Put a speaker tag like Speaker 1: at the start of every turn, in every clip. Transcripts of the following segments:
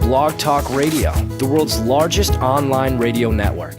Speaker 1: Blog Talk Radio, the world's largest online radio network.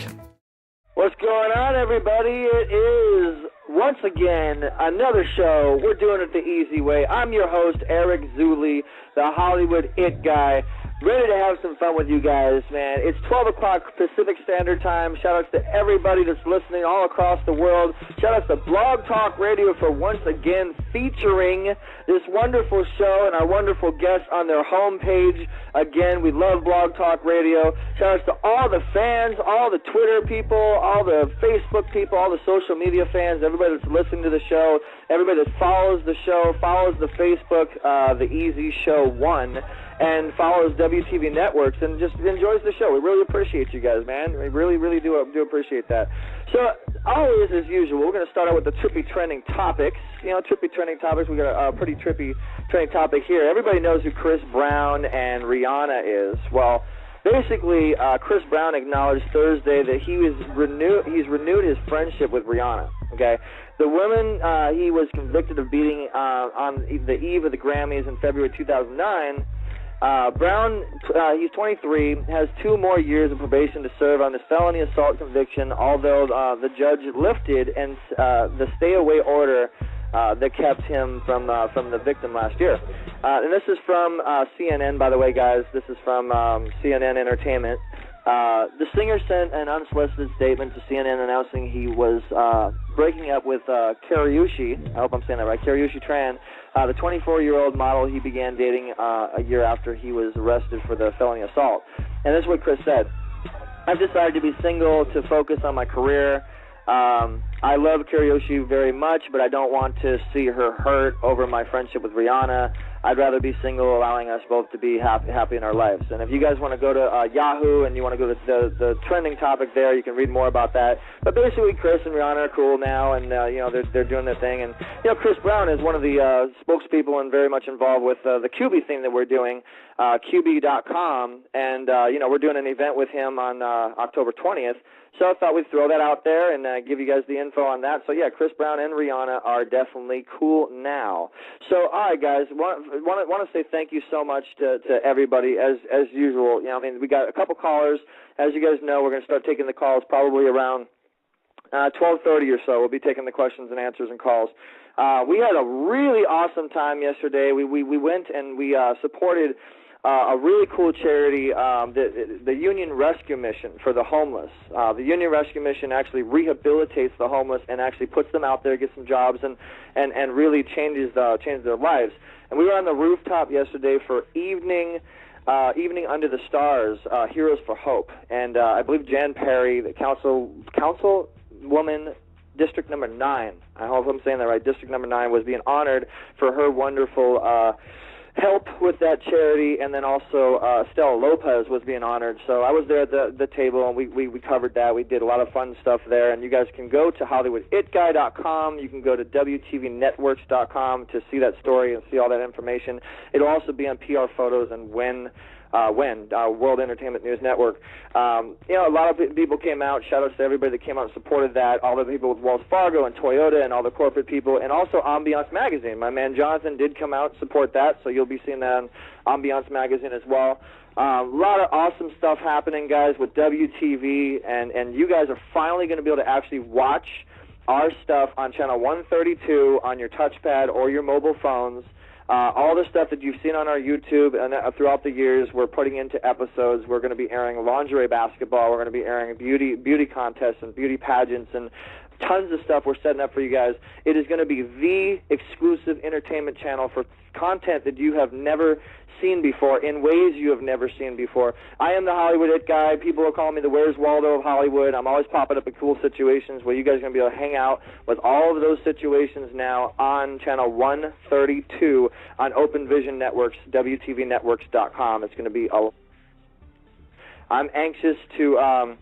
Speaker 2: What's going on, everybody? It is, once again, another show. We're doing it the easy way. I'm your host, Eric Zuley, the Hollywood It Guy. Ready to have some fun with you guys, man. It's 12 o'clock Pacific Standard Time. Shout-outs to everybody that's listening all across the world. Shout-outs to Blog Talk Radio for once again featuring this wonderful show and our wonderful guests on their homepage. Again, we love Blog Talk Radio. Shout-outs to all the fans, all the Twitter people, all the Facebook people, all the social media fans, everybody that's listening to the show, everybody that follows the show, follows the Facebook, The Easy Show 1, and follows WTV Networks and just enjoys the show. We really appreciate you guys, man. We really, really do appreciate that. So, always, as usual, we're going to start out with the trippy trending topics. You know, trippy trending topics. We got a pretty trippy trending topic here. Everybody knows who Chris Brown and Rihanna is. Well, basically, Chris Brown acknowledged Thursday that he's renewed his friendship with Rihanna. Okay, the woman he was convicted of beating on the eve of the Grammys in February 2009. Brown, he's 23, has 2 more years of probation to serve on his felony assault conviction, although the judge lifted and the stay-away order that kept him from the victim last year. And this is from CNN, by the way, guys. This is from CNN Entertainment. The singer sent an unsolicited statement to CNN announcing he was breaking up with Karyushi, I hope I'm saying that right, Karyushi Tran, the 24-year-old model he began dating a year after he was arrested for the felony assault. And this is what Chris said. I've decided to be single to focus on my career. I love Karyushi very much, but I don't want to see her hurt over my friendship with Rihanna. I'd rather be single, allowing us both to be happy in our lives. And if you guys want to go to Yahoo and you want to go to the trending topic there, you can read more about that. But basically, Chris and Rihanna are cool now, and you know they're doing their thing. And you know, Chris Brown is one of the spokespeople and very much involved with the QB thing that we're doing, QB.com, and you know we're doing an event with him on October 20th. So I thought we'd throw that out there and give you guys the info on that. So, yeah, Chris Brown and Rihanna are definitely cool now. So, all right, guys, want to say thank you so much to everybody, as usual. You know, I mean, we got a couple callers. As you guys know, we're going to start taking the calls probably around 12:30 or so. We'll be taking the questions and answers and calls. We had a really awesome time yesterday. We went and we supported a really cool charity, the Union Rescue Mission for the homeless. The Union Rescue Mission actually rehabilitates the homeless and actually puts them out there, gets some jobs, and really changes their lives. And we were on the rooftop yesterday for Evening Under the Stars, Heroes for Hope. And I believe Jan Perry, the councilwoman, District Number 9, I hope I'm saying that right, District Number 9, was being honored for her wonderful help with that charity, and then also Estelle Lopez was being honored. So I was there at the table, and we covered that. We did a lot of fun stuff there, and you guys can go to HollywoodItGuy.com. You can go to WTVNetworks.com to see that story and see all that information. It'll also be on PR Photos and World Entertainment News Network. You know, a lot of people came out. Shout-outs to everybody that came out and supported that, all the people with Wells Fargo and Toyota and all the corporate people, and also Ambiance Magazine. My man Jonathan did come out and support that, so you'll be seeing that on Ambiance Magazine as well. A lot of awesome stuff happening, guys, with WTV, and you guys are finally going to be able to actually watch our stuff on Channel 132 on your touchpad or your mobile phones. All the stuff that you've seen on our YouTube and throughout the years, we're putting into episodes. We're going to be airing lingerie basketball. We're going to be airing beauty contests and beauty pageants and tons of stuff we're setting up for you guys. It is going to be the exclusive entertainment channel for content that you have never seen before, in ways you have never seen before. I am the Hollywood It Guy. People are calling me the Where's Waldo of Hollywood. I'm always popping up in cool situations where you guys are going to be able to hang out with all of those situations now on Channel 132 on Open Vision Networks, WTVNetworks.com. It's going to be I'm anxious to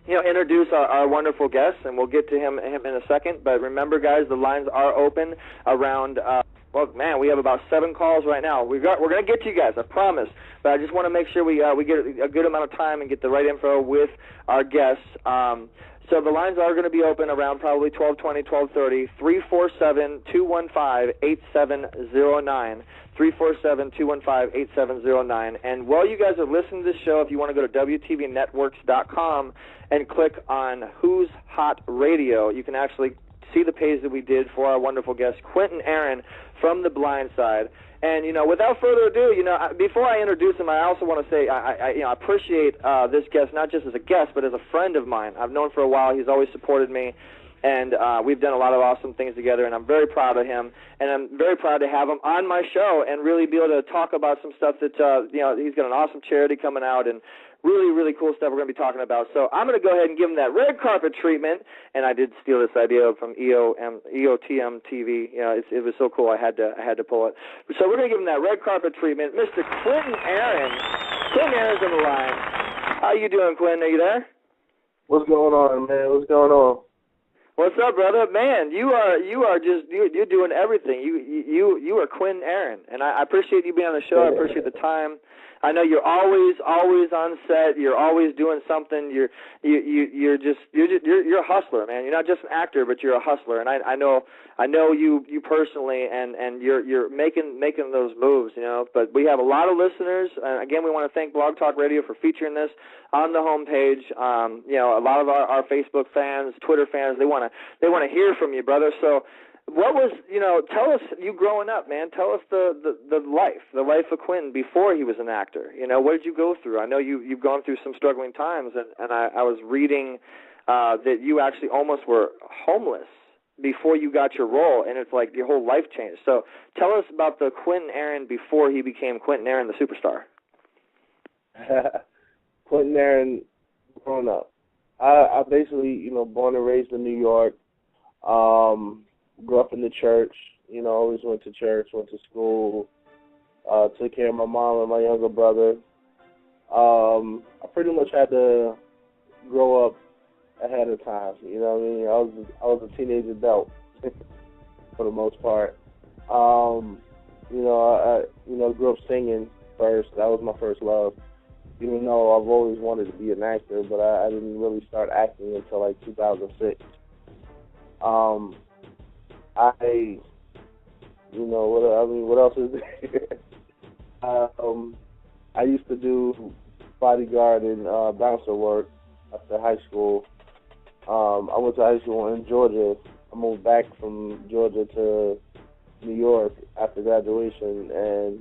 Speaker 2: introduce our wonderful guest, and we'll get to him in a second. But remember, guys, the lines are open around Well, man, we have about 7 calls right now. We're going to get to you guys, I promise. But I just want to make sure we get a good amount of time and get the right info with our guests. So the lines are going to be open around probably 12:20, 12:30. 347-215-8709. 347-215-8709. And while you guys are listening to this show, if you want to go to WTVNetworks.com and click on Who's Hot Radio, you can actually see the page that we did for our wonderful guest, Quinton Aaron from the Blind Side. And, without further ado, before I introduce him, I also want to say I appreciate this guest, not just as a guest, but as a friend of mine. I've known for a while. He's always supported me, and we've done a lot of awesome things together, and I'm very proud of him, and I'm very proud to have him on my show and really be able to talk about some stuff that, he's got an awesome charity coming out, and really, really cool stuff we're going to be talking about. So I'm going to go ahead and give him that red carpet treatment, and I did steal this idea from EOTM TV. It was so cool I had to pull it. So we're going to give him that red carpet treatment. Mr. Quinton Aaron. Quinton Aaron's on the line. How you doing, Quinton? Are you there?
Speaker 3: What's going on, man? What's going on?
Speaker 2: What's up, brother? Man, you're doing everything. You are Quinton Aaron, and I appreciate you being on the show. I appreciate the time. I know you're always on set. You're always doing something. You're a hustler, man. You're not just an actor, but you're a hustler. And I know you personally, and you're making those moves, But we have a lot of listeners. And again, we want to thank Blog Talk Radio for featuring this on the homepage. A lot of our Facebook fans, Twitter fans, they want to hear from you, brother. So. What was, tell us, you growing up, man, tell us the life of Quinton before he was an actor. What did you go through? I know you've gone through some struggling times, and I was reading that you actually almost were homeless before you got your role, and it's like your whole life changed. So tell us about the Quinton Aaron before he became Quinton Aaron, the superstar.
Speaker 3: Quinton Aaron growing up. I basically, born and raised in New York. Grew up in the church, always went to church, went to school, took care of my mom and my younger brother. I pretty much had to grow up ahead of time, I was a teenage adult for the most part. I grew up singing first. That was my first love, even though I've always wanted to be an actor, but I didn't really start acting until like 2006. What else is there? I used to do bodyguard and bouncer work after high school. I went to high school in Georgia. I moved back from Georgia to New York after graduation, and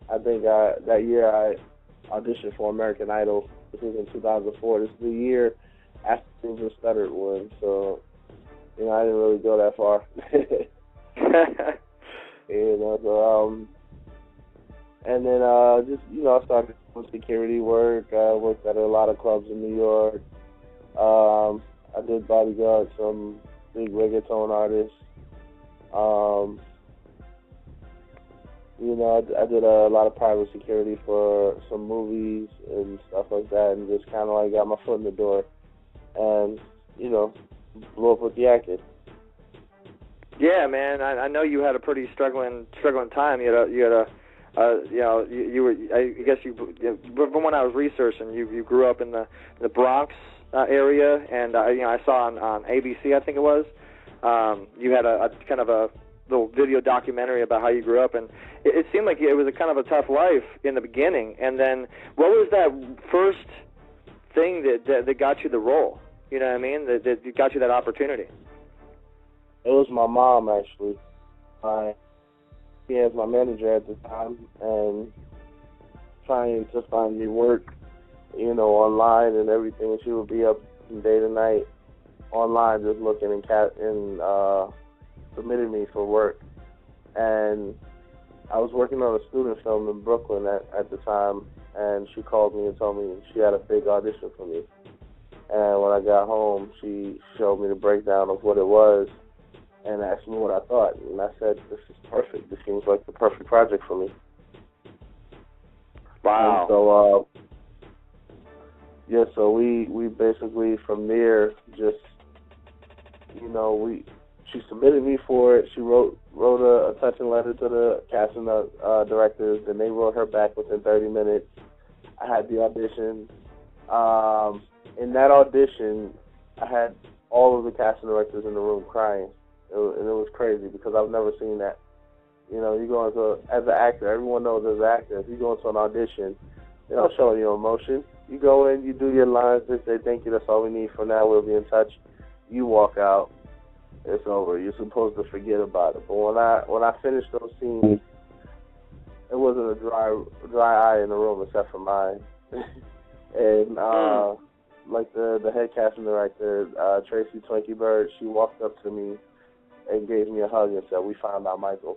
Speaker 3: I think that year I auditioned for American Idol. This was in 2004. This is the year after the Stuttard won, so I didn't really go that far. And then I started doing security work. I worked at a lot of clubs in New York. I did bodyguard some big reggaeton artists. I did a lot of private security for some movies and stuff like that, and just kind of like got my foot in the door, and blew up with the acting.
Speaker 2: Yeah, man. I know you had a pretty struggling time. I guess from when I was researching, you grew up in the Bronx area, and I saw on ABC, I think it was, you had a kind of a little video documentary about how you grew up, and it seemed like it was a kind of a tough life in the beginning. And then, what was that first thing that got you the role? You know what I mean? That got you that opportunity.
Speaker 3: It was my mom, actually. She was my manager at the time, and trying to find me work, online and everything. She would be up from day to night online, just looking and submitting me for work. And I was working on a student film in Brooklyn at the time, and she called me and told me she had a big audition for me. And when I got home, she showed me the breakdown of what it was and asked me what I thought. And I said, this is perfect. This seems like the perfect project for me.
Speaker 2: Wow.
Speaker 3: And so we basically from there just, she submitted me for it. She wrote a touching letter to the casting directors, and they wrote her back within 30 minutes. I had the audition. In that audition, I had all of the casting directors in the room crying, and it was crazy because I've never seen that. You know, you go into, as an actor, everyone knows as an actor, if you go into an audition, they don't show you emotion. You go in, you do your lines, they say, thank you, that's all we need for now, we'll be in touch. You walk out, it's over. You're supposed to forget about it. But when I finished those scenes, it wasn't a dry eye in the room except for mine. And like the head casting director, Tracy Twinkie Bird, she walked up to me and gave me a hug and said, "We found out Michael."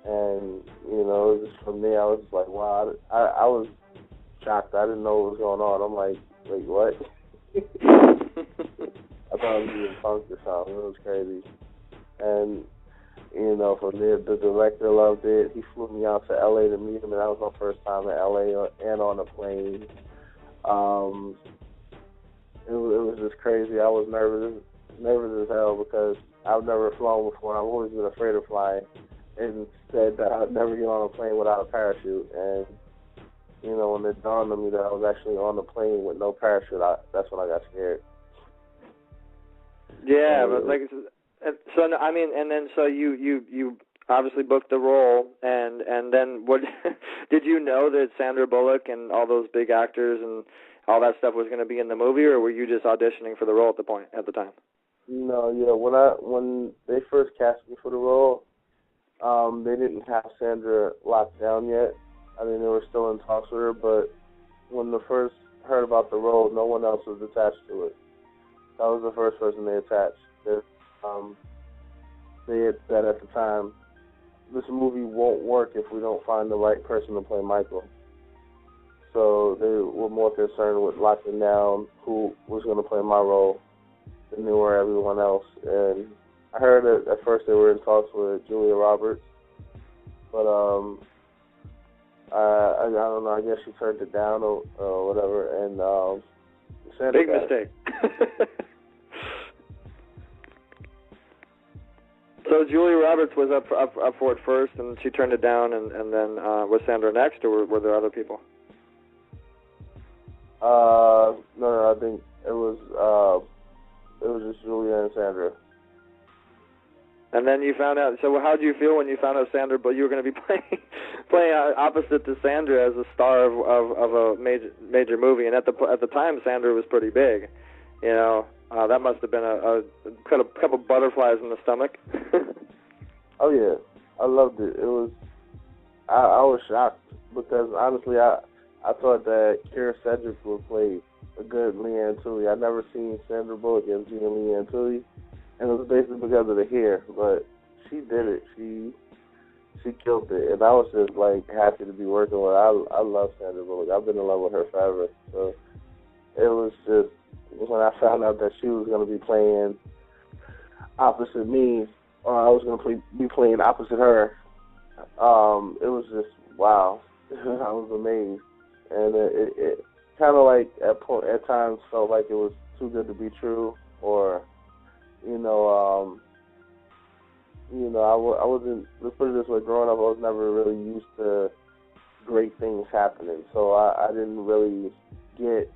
Speaker 3: And you know, it was just from there, I was just like, wow. I was shocked. I didn't know what was going on. I'm like, wait, what? I thought I was being punked or something. It was crazy. And you know, from there, the director loved it. He flew me out to L.A. to meet him, and that was my first time in L.A. and on a plane. It was just crazy. I was nervous as hell because I've never flown before. I've always been afraid of flying, and said that I'd never get on a plane without a parachute. And you know, when it dawned on me that I was actually on the plane with no parachute, that's when I got scared.
Speaker 2: Yeah, but like, so I mean, and then so you obviously booked the role, and then what? Did you know that Sandra Bullock and all those big actors and all that stuff was going to be in the movie, or were you just auditioning for the role at the time?
Speaker 3: No, yeah. When they first cast me for the role, they didn't have Sandra locked down yet. I mean, they were still in talks with her, but when they first heard about the role, no one else was attached to it. I was the first person they attached. They had said at the time, this movie won't work if we don't find the right person to play Michael. So they were more concerned with locking down who was going to play my role than they were everyone else. And I heard that at first they were in talks with Julia Roberts, but I don't know. I guess she turned it down or whatever. And Sandra
Speaker 2: big mistake. So Julia Roberts was up for it first, and she turned it down, and then was Sandra next, or were there other people?
Speaker 3: No, I think it was just Julia and Sandra.
Speaker 2: And then you found out. So how did you feel when you found out Sandra, but you were going to be playing opposite to Sandra as a star of a major movie? And at the time, Sandra was pretty big. You know, that must have been a couple butterflies in the stomach.
Speaker 3: Oh yeah, I loved it. It was. I was shocked because honestly, I thought that Kira Sedgwick would play a good Leanne Tully. I'd never seen Sandra Bullock as being Leanne Tully, and it was basically because of the hair. But she did it. She killed it, and I was just like happy to be working with her. I love Sandra Bullock. I've been in love with her forever. So it was just when I found out that she was going to be playing opposite me, or I was going to be playing opposite her. It was just wow. I was amazed. And it kind of like at times felt like it was too good to be true, or I wasn't. Let's put it this way: growing up, I was never really used to great things happening, so I didn't really get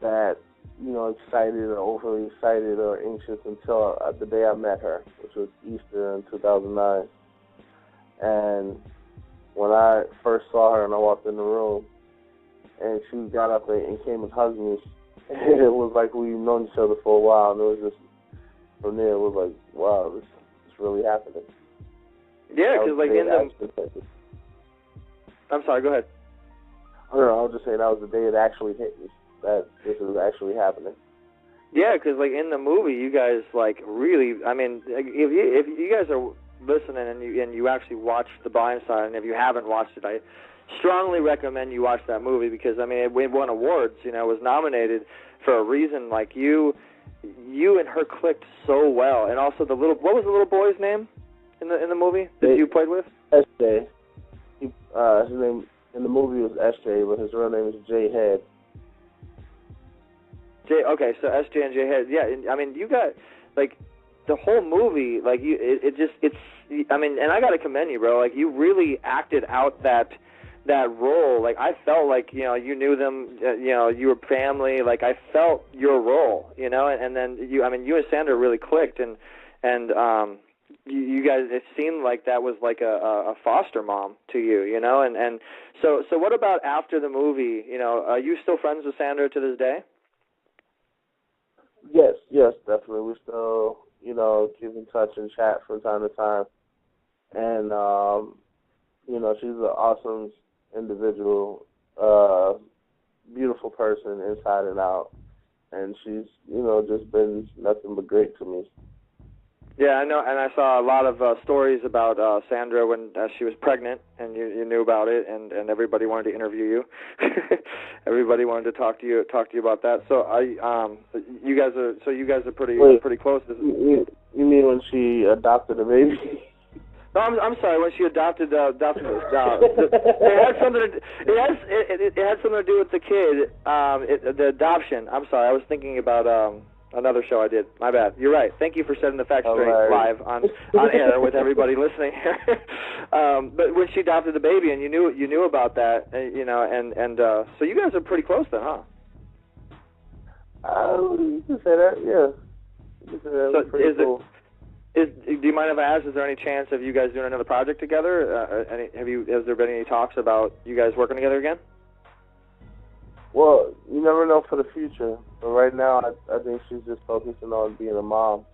Speaker 3: that excited or overly excited or anxious until the day I met her, which was Easter in 2009, and when I first saw her and I walked in the room and she got up and came and hugged me, it was like we've known each other for a while, and it was just, from there, it was like, wow, this is really happening.
Speaker 2: Yeah, because like in the... I'm sorry, go ahead.
Speaker 3: I don't know, I was just saying that was the day it actually hit me, that this was actually happening.
Speaker 2: Yeah, because like in the movie, you guys like really, I mean, if you guys are listening and you actually watched The Blind Side, and if you haven't watched it, I strongly recommend you watch that movie because I mean it won awards. It was nominated for a reason. Like you and her clicked so well, and also what was the little boy's name in the movie that you played with?
Speaker 3: SJ. His name in the movie was SJ, but his real name is Jay Head. Okay,
Speaker 2: so SJ and Jay Head. Yeah, I mean you got like the whole movie, like I mean, and I got to commend you, bro. Like, you really acted out that role. Like, I felt like, you knew them, you were family. Like, I felt your role, and then you and Sandra really clicked, and you guys, it seemed like that was like a foster mom to you, and so what about after the movie? Are you still friends with Sandra to this day?
Speaker 3: Yes, definitely. We still, keep in touch and chat from time to time. And, she's an awesome individual, beautiful person inside and out. And she's, just been nothing but great to me.
Speaker 2: Yeah, I know, and I saw a lot of stories about Sandra when she was pregnant, and you knew about it, and everybody wanted to interview you. Everybody wanted to talk to you about that. So you guys are pretty close.
Speaker 3: You mean when she adopted a baby?
Speaker 2: No, I'm sorry. When she adopted, it had something. It had something to do with the kid, the adoption. I'm sorry. I was thinking about another show I did. My bad. You're right. Thank you for setting the facts straight live on air with everybody listening here. But when she adopted the baby, and you knew about that, and so you guys are pretty close then, huh?
Speaker 3: You can say that, yeah. You can say that.
Speaker 2: So
Speaker 3: pretty cool.
Speaker 2: Do you mind if I ask? Is there any chance of you guys doing another project together? Has there been any talks about you guys working together again?
Speaker 3: Well, you never know for the future. But right now, I think she's just focusing on being a mom.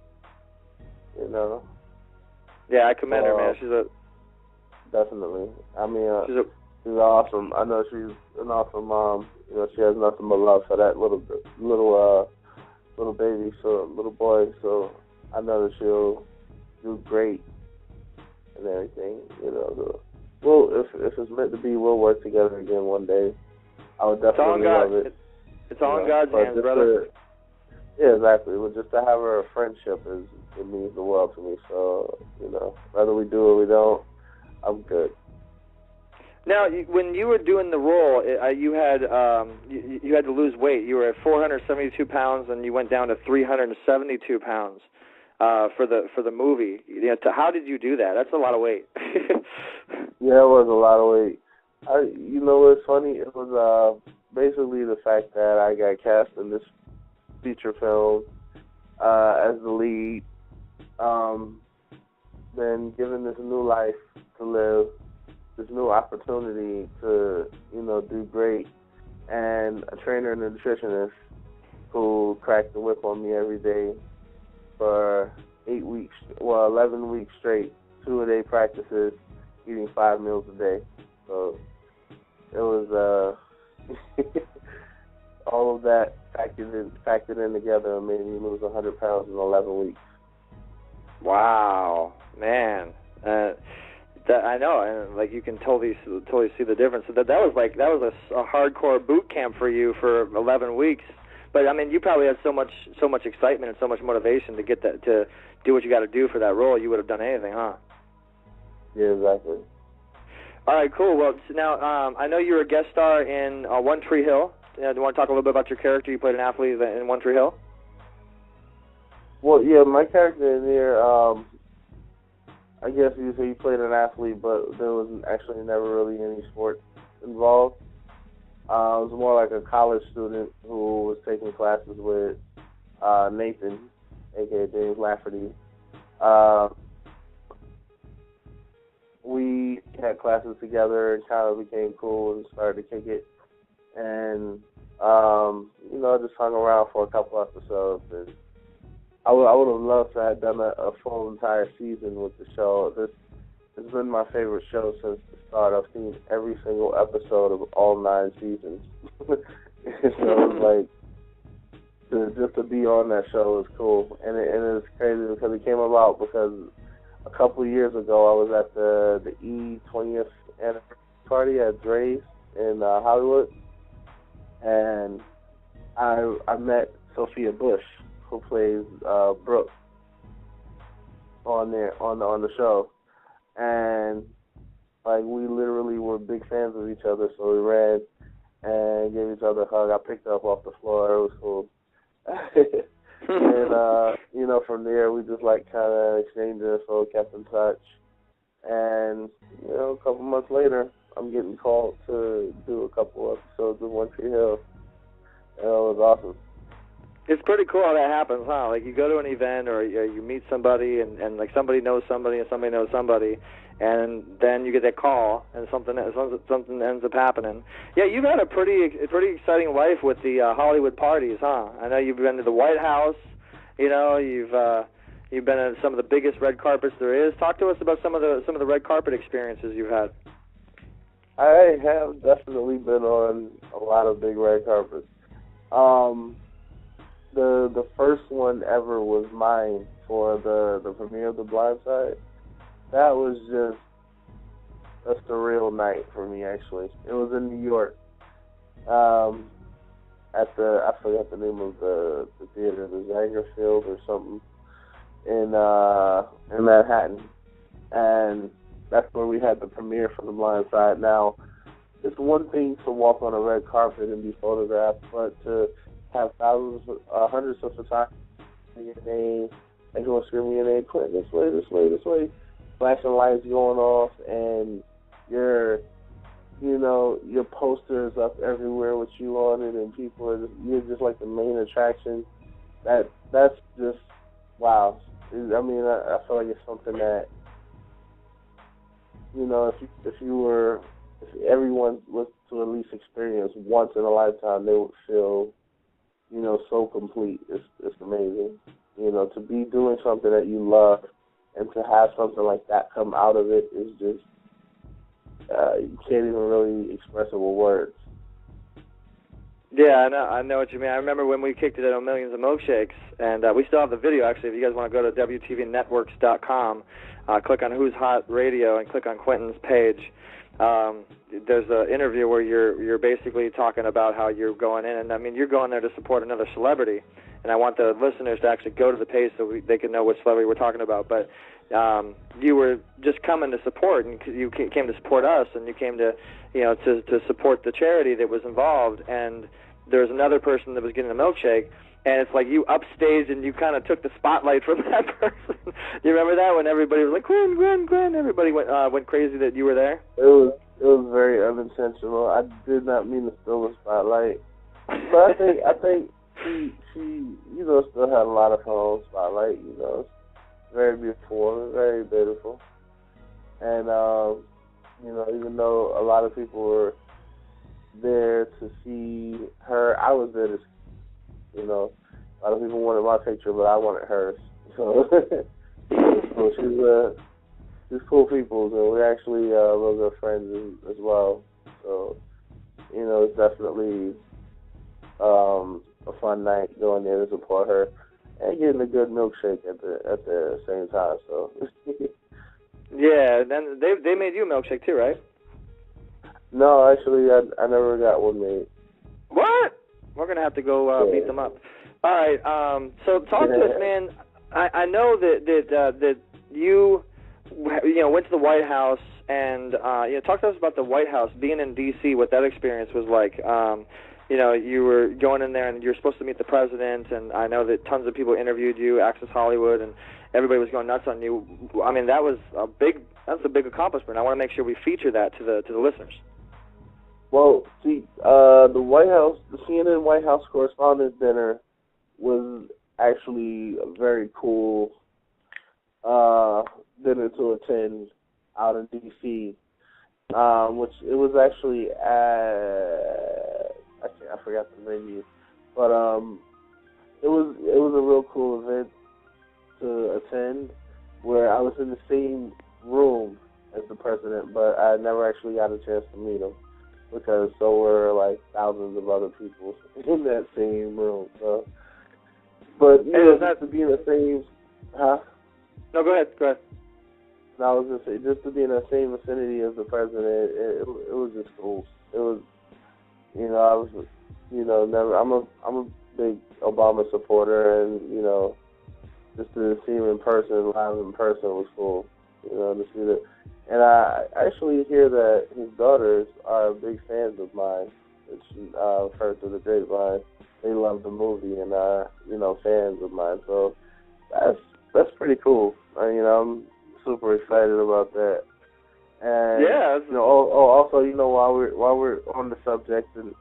Speaker 2: Yeah, I commend her, man. She's
Speaker 3: definitely. I mean, she's awesome. I know she's an awesome mom. She has nothing but love for that little baby, so little boy. So I know that she'll do great and everything. Well, if it's meant to be, we'll work together again one day. I would definitely love it.
Speaker 2: It's all in God's hands, brother.
Speaker 3: Yeah, exactly. But just to have her a friendship it means the world to me. So, whether we do or we don't, I'm good.
Speaker 2: Now, when you were doing the role, you had to lose weight. You were at 472 pounds, and you went down to 372 pounds for the movie. How did you do that? That's a lot of weight.
Speaker 3: Yeah, it was a lot of weight. What's funny? It was basically the fact that I got cast in this feature film as the lead, then given this new life to live, this new opportunity to, do great, and a trainer and a nutritionist who cracked the whip on me every day for 11 weeks straight, 2-a-day practices, eating 5 meals a day. So it was all of that factored in together and made me lose 100 pounds in 11 weeks.
Speaker 2: Wow, man. I know, and like you can totally see the difference. That was a hardcore boot camp for you for 11 weeks. But I mean, you probably had so much excitement and so much motivation to get that, to do what you got to do for that role. You would have done anything, huh?
Speaker 3: Yeah, exactly.
Speaker 2: All right, cool. Well, now I know you were a guest star in One Tree Hill. Do you want to talk a little bit about your character? You played an athlete in One Tree Hill.
Speaker 3: Well, yeah, my character in there, I guess you say he played an athlete, but there was actually never really any sport involved. It was more like a college student who was taking classes with Nathan, a.k.a. James Lafferty. We had classes together and kind of became cool and started to kick it. And, just hung around for a couple episodes. And I would have loved to have done a full entire season with the show. This has been my favorite show since the start. I've seen every single episode of all 9 seasons. So it was like, just to be on that show is cool. And it's crazy because it came about because a couple of years ago I was at the E20th anniversary party at Dre's in Hollywood. And I met Sophia Bush, who plays Brooke on the show, and like we literally were big fans of each other, so we ran and gave each other a hug. I picked her up off the floor. It was cool. And, you know, from there we just, like, kind of exchanged info, kept in touch. And, you know, a couple months later, I'm getting called to do a couple episodes of One Tree Hill. And it was awesome.
Speaker 2: It's pretty cool how that happens, huh? Like, you go to an event or you meet somebody and like, somebody knows somebody and somebody knows somebody, and then you get that call and something ends up happening. Yeah, you've had a pretty exciting life with the Hollywood parties, huh? I know you've been to the White House. You know, you've been at some of the biggest red carpets there is. Talk to us about some of the red carpet experiences you've had.
Speaker 3: I have definitely been on a lot of big red carpets. The first one ever was mine for the premiere of the Blind Side. That was just a surreal night for me, actually. It was in New York. At I forgot the name of the theater, the Zangerfield or something, in Manhattan. And that's where we had the premiere for the Blind Side. Now, it's one thing to walk on a red carpet and be photographed, but to have hundreds of photographers in your name, everyone screaming your name, Quinton, this way, this way, this way, flashing lights going off, and your posters up everywhere with you on it, and you're just like the main attraction. That's just wow. I mean, I feel like it's something that, you know, if everyone was to at least experience once in a lifetime, they would feel, you know, so complete. It's amazing. You know, to be doing something that you love and to have something like that come out of it is just, you can't even really express it with words.
Speaker 2: Yeah, I know what you mean. I remember when we kicked it at Millions of Milkshakes, and we still have the video, actually. If you guys want to go to WTVNetworks.com, click on Who's Hot Radio and click on Quinton's page. There's an interview where you're basically talking about how you're going in, and I mean, you're going there to support another celebrity, and I want the listeners to actually go to the page so they can know which celebrity we're talking about. But you were just coming to support, and you came to support us, and you came to, you know, to support the charity that was involved. And there's another person that was getting a milkshake, and it's like you upstaged and you kind of took the spotlight from that person. Do you remember that when everybody was like, Quinn? Everybody went crazy that you were there?
Speaker 3: It was very unintentional. I did not mean to steal the spotlight, but I think she you know, still had a lot of her own spotlight. You know, very beautiful, very beautiful, and you know, even though a lot of people were there to see her, I was there to, you know, a lot of people wanted my picture, but I wanted hers. So, so she's cool people, and we're actually real good friends as well. So, you know, it's definitely a fun night going there to support her and getting a good milkshake at the same time. So.
Speaker 2: Yeah, and then they made you a milkshake too, right?
Speaker 3: No, actually, I never got one made.
Speaker 2: What? We're gonna have to go beat them up. All right. So talk to us, man. I know that you know, went to the White House, and you know, talk to us about the White House, being in D.C., what that experience was like. You know, you were going in there, and you were supposed to meet the president, and I know that tons of people interviewed you, Access Hollywood, and everybody was going nuts on you. I mean, that's a big accomplishment. I want to make sure we feature that to the listeners.
Speaker 3: Well, see, the White House, the CNN White House Correspondents' Dinner was actually a very cool dinner to attend out in D.C., which it was actually at, I forgot the venue, but it was a real cool event to attend, where I was in the same room as the president, but I never actually got a chance to meet him, because so were like thousands of other people in that same room. So, but you know, just to be in the same, huh?
Speaker 2: No, go ahead.
Speaker 3: No, I was gonna say, just to be in the same vicinity as the president, it was just cool. It was, you know, I was, you know, I'm a big Obama supporter, and you know, just to see him in person, live in person, was cool. You know, to see that. And I actually hear that his daughters are big fans of mine. It's heard through the grapevine. They love the movie and fans of mine. So that's pretty cool. I'm super excited about that. And
Speaker 2: yeah.
Speaker 3: Also, while we're on the subject, and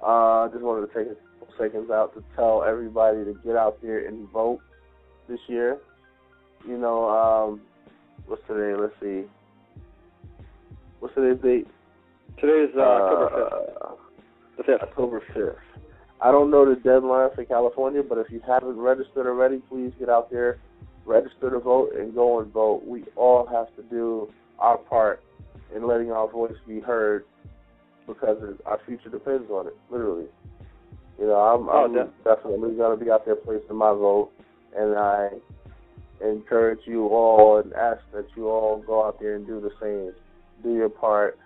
Speaker 3: I just wanted to take a couple seconds out to tell everybody to get out there and vote this year. What's today? Let's see. What's today's date?
Speaker 2: Today's October 5th. The 5th.
Speaker 3: October 5th. I don't know the deadline for California, but if you haven't registered already, please get out there, register to vote, and go and vote. We all have to do our part in letting our voice be heard because our future depends on it, literally. I'm definitely going to be out there placing my vote, and I encourage you all and ask that you all go out there and do the same. Do your part,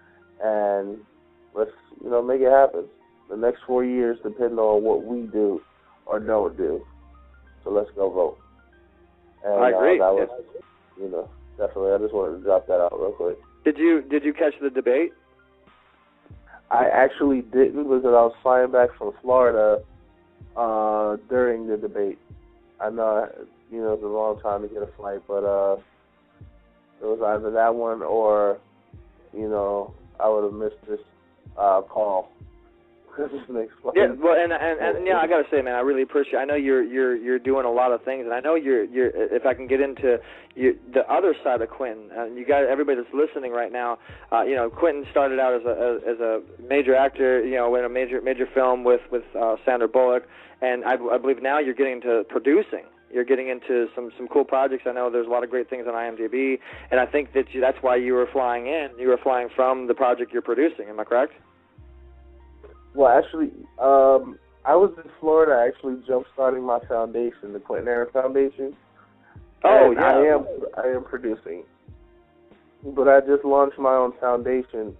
Speaker 3: and let's, make it happen. The next 4 years depend on what we do or don't do. So let's go vote. And,
Speaker 2: I agree.
Speaker 3: That was, definitely. I just wanted to drop that out real quick.
Speaker 2: Did you catch the debate?
Speaker 3: I actually didn't because I was flying back from Florida during the debate. I know, it's a long time to get a flight, but it was either that one or, I would have missed this call.
Speaker 2: Yeah, well, and yeah, I gotta say, man, I really appreciate. I know you're doing a lot of things, and I know you're. If I can get into the other side of Quinton, you got everybody that's listening right now. Quinton started out as a major actor, in a major film with Sandra Bullock, and I believe now you're getting into producing. You're getting into some cool projects. I know there's a lot of great things on IMDb, and I think that's why you were flying in. You were flying from the project you're producing. Am I correct?
Speaker 3: Well, actually, I was in Florida actually jump-starting my foundation, the Quinton Aaron Foundation.
Speaker 2: Oh,
Speaker 3: and
Speaker 2: yeah.
Speaker 3: I am producing. But I just launched my own foundation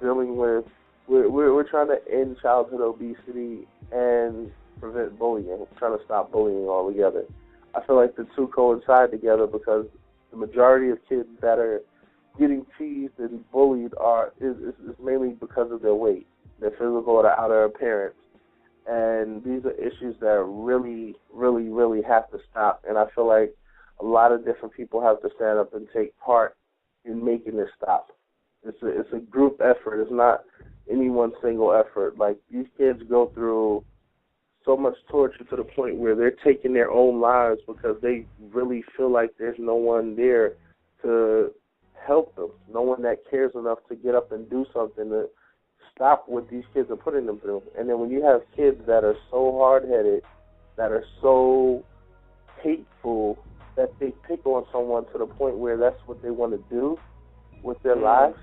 Speaker 3: dealing with, we're trying to end childhood obesity and prevent bullying. We're trying to stop bullying altogether. I feel like the two coincide together because the majority of kids that are getting teased and bullied is mainly because of their weight, their physical or their outer appearance. And these are issues that really, really, really have to stop. And I feel like a lot of different people have to stand up and take part in making this stop. It's a group effort. It's not any one single effort. Like, these kids go through so much torture to the point where they're taking their own lives because they really feel like there's no one there to help them, no one that cares enough to get up and do something to stop what these kids are putting them through. And then when you have kids that are so hard-headed, that are so hateful, that they pick on someone to the point where that's what they want to do with their lives,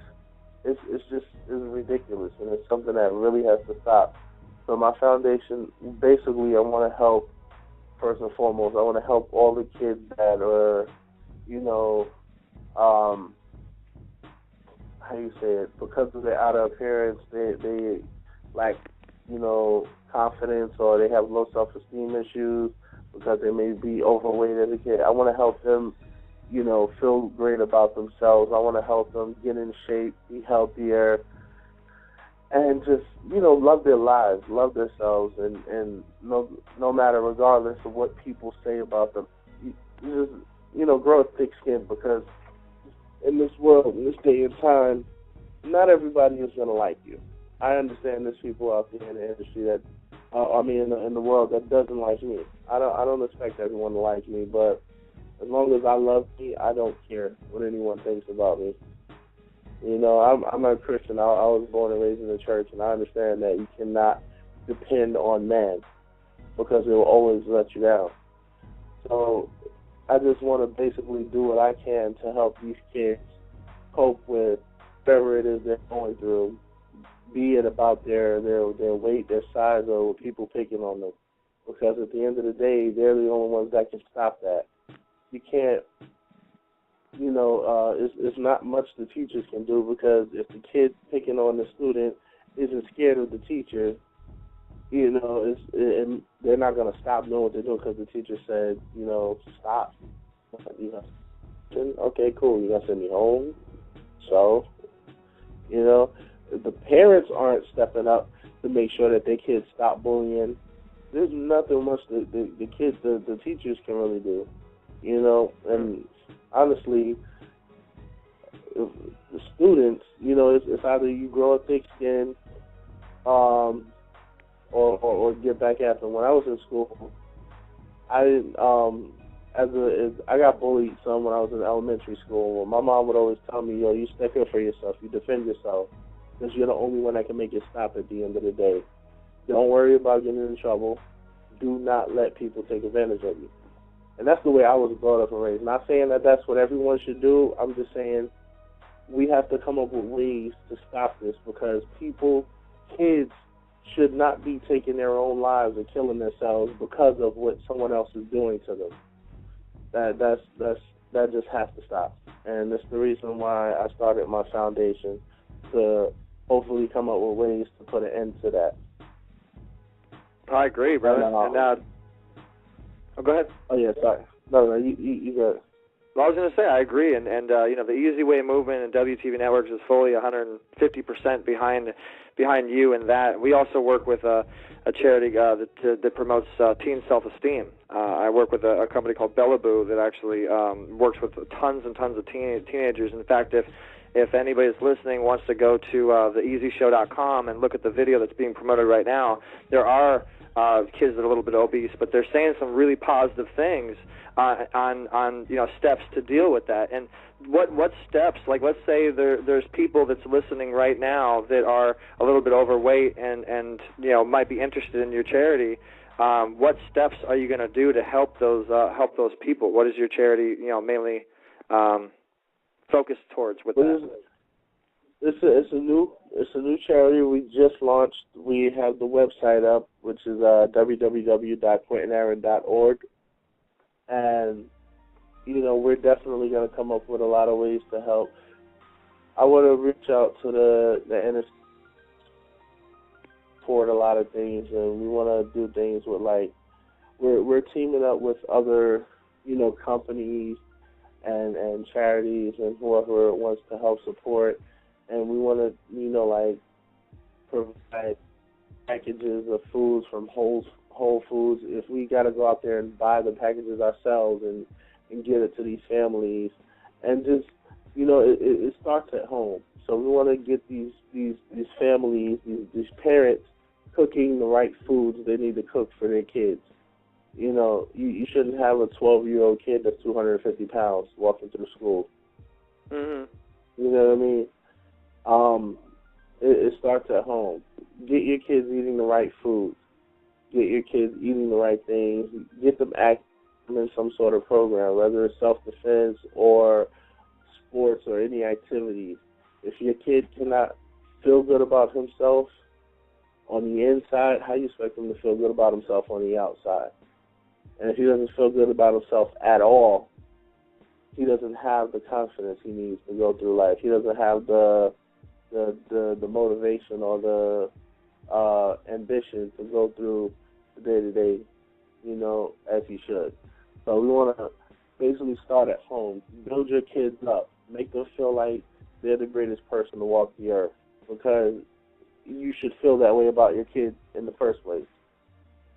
Speaker 3: it's ridiculous, and it's something that really has to stop. So my foundation, basically, I want to help, first and foremost, I want to help all the kids that are, how you say it, because of their outer appearance, they lack, confidence, or they have low self-esteem issues because they may be overweight as a kid. I want to help them, feel great about themselves. I want to help them get in shape, be healthier, and just, love their lives, love themselves, and no matter, regardless of what people say about them, you just, grow a thick skin, because in this world, in this day and time, not everybody is going to like you. I understand there's people out there in the industry that, in the world that doesn't like me. I don't expect everyone to like me, but as long as I love me, I don't care what anyone thinks about me. I'm a Christian. I was born and raised in the church, and I understand that you cannot depend on man because it will always let you down. So I just want to basically do what I can to help these kids cope with whatever it is they're going through, be it about their weight, their size, or people picking on them. Because at the end of the day, they're the only ones that can stop that. You can't, it's not much the teachers can do, because if the kid picking on the student isn't scared of the teacher, and they're not going to stop doing what they're doing because the teacher said, stop. Okay, cool. You're going to send me home? So, if the parents aren't stepping up, to make sure that their kids stop bullying. There's nothing much the kids, the teachers can really do, you know. And honestly, if the students, you know, it's either you grow a thick skin, or get back at them. When I was in school, I didn't, I got bullied some when I was in elementary school. Well, my mom would always tell me, yo, you stick up for yourself, you defend yourself, because you're the only one that can make it stop at the end of the day. Don't worry about getting in trouble. Do not let people take advantage of you. And that's the way I was brought up and raised. Not saying that that's what everyone should do. I'm just saying we have to come up with ways to stop this, because kids should not be taking their own lives and killing themselves because of what someone else is doing to them. That just has to stop. And that's the reason why I started my foundation, to hopefully come up with ways to put an end to that.
Speaker 2: I agree, brother. Go ahead.
Speaker 3: Oh yeah, sorry. No, you got it.
Speaker 2: Well, I was going to say I agree, and you know, the Easy Way movement and WTV Networks is fully 150% behind you in that. We also work with a charity that promotes teen self-esteem. I work with a company called Bellaboo that actually works with tons and tons of teenagers. In fact, if anybody that's listening wants to go to theeasyshow.com and look at the video that's being promoted right now, there are kids that are a little bit obese, but they're saying some really positive things on you know, steps to deal with that. And what steps? Like, let's say there's people that's listening right now that are a little bit overweight and you know, might be interested in your charity. What steps are you going to do to help those people? What is your charity, you know, mainly focused towards with that?
Speaker 3: It's a new charity we just launched. We have the website up, which is www.quintonaaron.org, and you know, we're definitely going to come up with a lot of ways to help. I want to reach out to the inner for a lot of things, and we want to do things with, like, we're teaming up with other, you know, companies and charities and whoever wants to help support. And we want to, you know, like, provide packages of foods from Whole Foods. If we got to go out there and buy the packages ourselves and get it to these families, and just, you know, it starts at home. So we want to get these families, these parents, cooking the right foods they need to cook for their kids. You know, you shouldn't have a 12-year-old kid that's 250 pounds walking through school.
Speaker 2: Mm-hmm.
Speaker 3: You know what I mean? It starts at home. Get your kids eating the right foods. Get your kids eating the right things. Get them active in some sort of program, whether it's self-defense or sports or any activities. If your kid cannot feel good about himself on the inside, how do you expect him to feel good about himself on the outside? And if he doesn't feel good about himself at all, he doesn't have the confidence he needs to go through life. He doesn't have the motivation or the ambition to go through the day-to-day, you know, as he should. So we want to basically start at home. Build your kids up. Make them feel like they're the greatest person to walk the earth, because you should feel that way about your kids in the first place.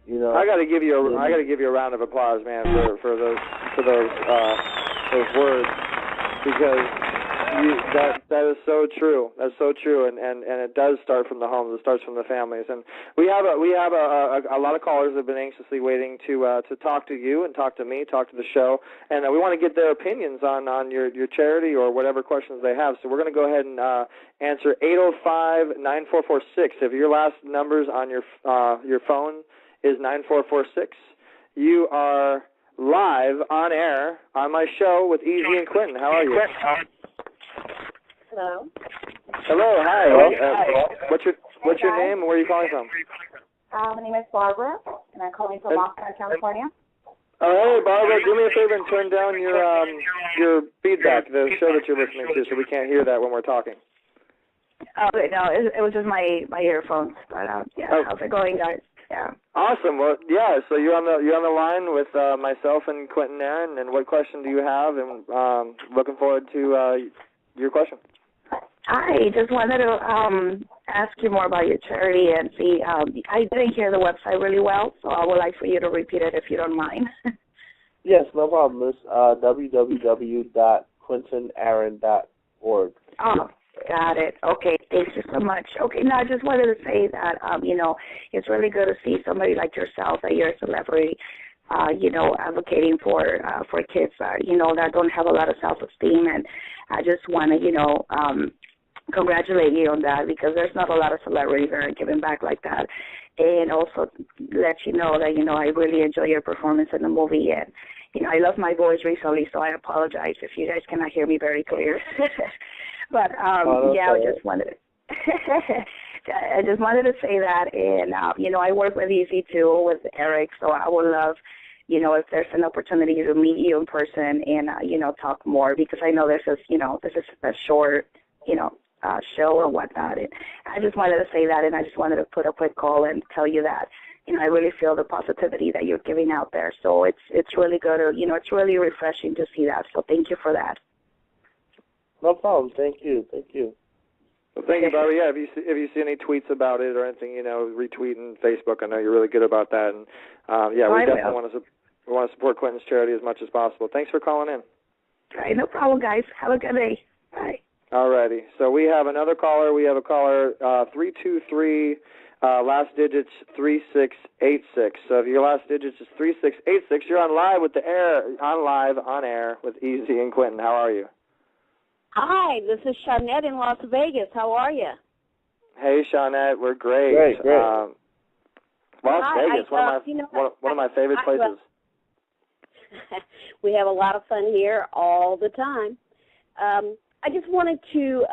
Speaker 3: You know,
Speaker 2: I got to give you a round of applause, man, for those words, because that is so true. That's so true, and it does start from the homes. It starts from the families, and we have a lot of callers that have been anxiously waiting to talk to you and talk to me, talk to the show, and we want to get their opinions on your charity or whatever questions they have. So we're going to go ahead and answer 805-9446. If your last numbers on your phone is 9446, you are live on air on my show with Easy and Quinton. How are you?
Speaker 4: Hello.
Speaker 2: Hello. Hi. What's your name and where are you calling from?
Speaker 4: My name is Barbara, and I'm calling from Oxnard, California.
Speaker 2: Oh, hey, Barbara. Do me a favor and turn down your feedback, the show that you're listening to, so we can't hear that when we're talking.
Speaker 4: Oh, wait, no, it was just my earphones. But yeah, how's it going, guys? Yeah.
Speaker 2: Awesome. Well, yeah. So you're on the line with myself and Quinton Aaron. And what question do you have? And looking forward to your question.
Speaker 4: Hi, just wanted to ask you more about your charity and see. I didn't hear the website really well, so I would like for you to repeat it if you don't mind.
Speaker 3: Yes, no problem. It's www.quintonaaron.org.
Speaker 4: Oh, got it. Okay, thank you so much. Okay, now I just wanted to say that, it's really good to see somebody like yourself, that you're a celebrity, advocating for kids, that don't have a lot of self-esteem. And I just want to, congratulate you on that, because there's not a lot of celebrities that are giving back like that. And also let you know that, I really enjoy your performance in the movie. And, I lost my voice recently, so I apologize if you guys cannot hear me very clear. But, I just wanted to say that. And, I work with Easy, too, with Eric, so I would love, if there's an opportunity to meet you in person and, talk more, because I know this is a short, show or whatnot. And I just wanted to say that, and I just wanted to put a quick call and tell you that, I really feel the positivity that you're giving out there. So it's really good, it's really refreshing to see that. So thank you for that.
Speaker 3: No problem. Thank you.
Speaker 2: Well, thank you, Bobby. Yeah, if you see any tweets about it or anything, retweeting Facebook, I know you're really good about that. And we definitely want to support Quinton's charity as much as possible. Thanks for calling in.
Speaker 4: All right, no problem, guys. Have a good day. Bye.
Speaker 2: All righty. So we have another caller. We have a caller 323. Last digits 3686. So if your last digits is 3686, you're on live on air with Easy and Quinton. How are you?
Speaker 5: Hi, this is Shawnette in Las Vegas. How are you?
Speaker 2: Hey, Shawnette, we're great.
Speaker 3: Great.
Speaker 2: Las Vegas, one of my favorite places.
Speaker 5: We have a lot of fun here all the time. I just wanted to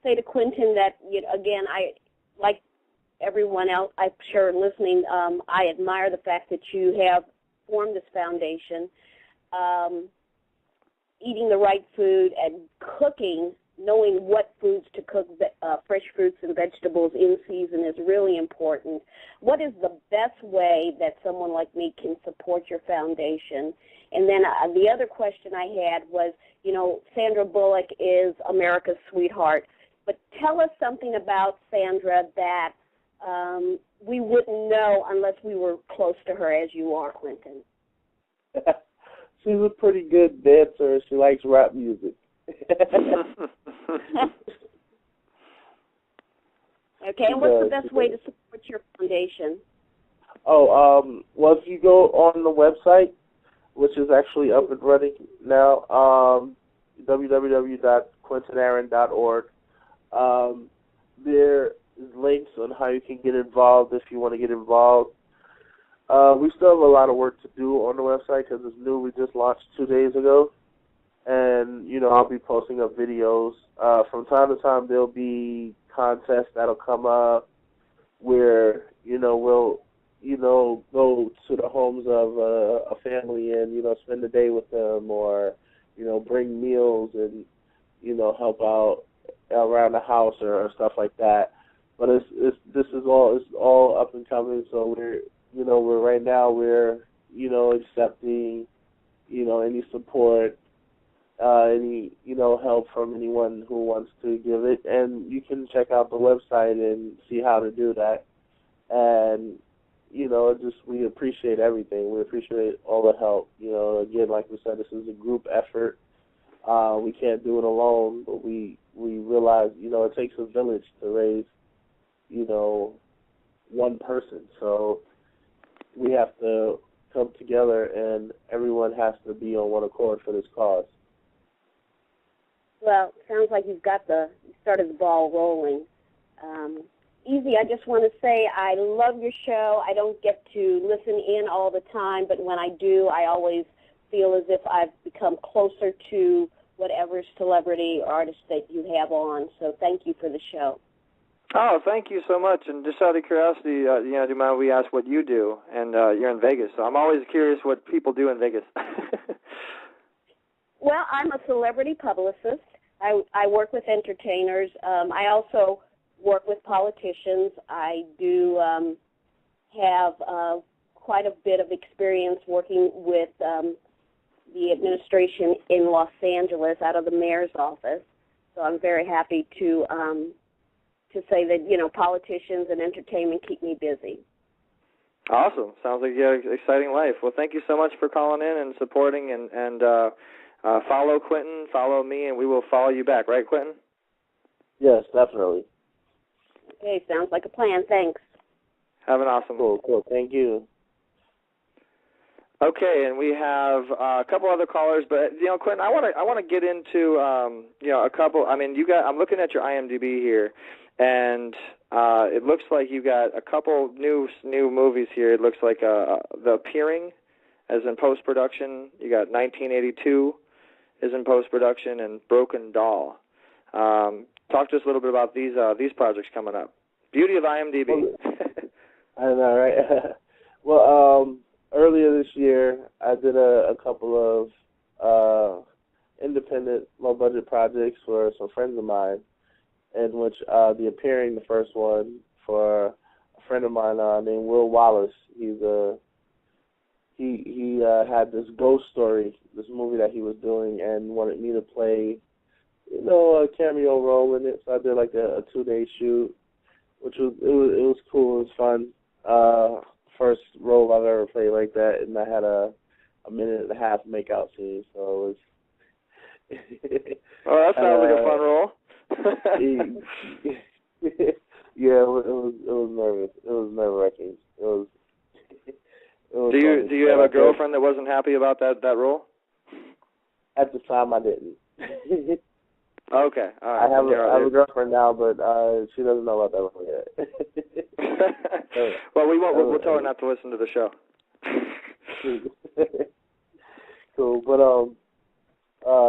Speaker 5: say to Quinton that, again, I like everyone else, I'm sure listening, I admire the fact that you have formed this foundation. Eating the right food and cooking, knowing what foods to cook, fresh fruits and vegetables in season is really important. What is the best way that someone like me can support your foundation? And then the other question I had was, Sandra Bullock is America's sweetheart, but tell us something about Sandra that we wouldn't know unless we were close to her as you are, Quinton.
Speaker 3: She's a pretty good dancer. She likes rap music.
Speaker 5: Okay, and what's the best way to support your foundation?
Speaker 3: Well, if you go on the website, which is actually up and running now, www.quintonaaron.org, there is links on how you can get involved if you want to get involved. We still have a lot of work to do on the website because it's new. We just launched 2 days ago. And, I'll be posting up videos. From time to time, there'll be contests that'll come up where, we'll, go to the homes of a family and, spend the day with them or, bring meals and, help out around the house or stuff like that. But this is all up and coming, so we're accepting, any support, any, help from anyone who wants to give it. And you can check out the website and see how to do that. And, we appreciate everything. We appreciate all the help. Again, like we said, this is a group effort. We can't do it alone, but we realize, it takes a village to raise, one person. So we have to come together, and everyone has to be on one accord for this cause.
Speaker 5: Well, it sounds like you started the ball rolling. Easy, I just want to say I love your show. I don't get to listen in all the time, but when I do, I always feel as if I've become closer to whatever celebrity or artist that you have on. So thank you for the show.
Speaker 2: Oh, thank you so much. And just out of curiosity, do you mind we ask what you do? And you're in Vegas, so I'm always curious what people do in Vegas.
Speaker 5: Well, I'm a celebrity publicist. I work with entertainers. I also work with politicians. I do have quite a bit of experience working with the administration in Los Angeles out of the mayor's office. So I'm very happy to say that, you know, politicians and entertainment keep me busy.
Speaker 2: Awesome. Sounds like you have an exciting life. Well, thank you so much for calling in and supporting, and follow Quinton, follow me, and we will follow you back. Right, Quinton?
Speaker 3: Yes, definitely.
Speaker 5: Okay, sounds like a plan. Thanks.
Speaker 2: Have an awesome one.
Speaker 3: Cool. Thank you.
Speaker 2: Okay, and we have a couple other callers, but Quinton, I want to get into a couple. I mean, I'm looking at your IMDb here, and it looks like you got a couple new movies here. It looks like The Appearing, as in post production. You got 1982, is in post production, and Broken Doll. Talk to us a little bit about these projects coming up. Beauty of IMDb.
Speaker 3: I know, right? Well, earlier this year, I did a couple of independent, low-budget projects for some friends of mine, in which The Appearing, the first one, for a friend of mine named Will Wallace. He had this ghost story, this movie that he was doing, and wanted me to play, a cameo role in it. So I did like a 2-day shoot, which was cool. It was fun. First role I've ever played like that, and I had a minute and a half makeout scene, so it was.
Speaker 2: Oh, that sounds like a fun role.
Speaker 3: Yeah, it was nervous. It was nerve-wracking. It was
Speaker 2: Do you have a girlfriend that wasn't happy about that role?
Speaker 3: At the time, I didn't.
Speaker 2: Okay, all right.
Speaker 3: I have a girlfriend now, but she doesn't know about that one yet.
Speaker 2: Well, we'll tell her not to listen to the show.
Speaker 3: Cool, but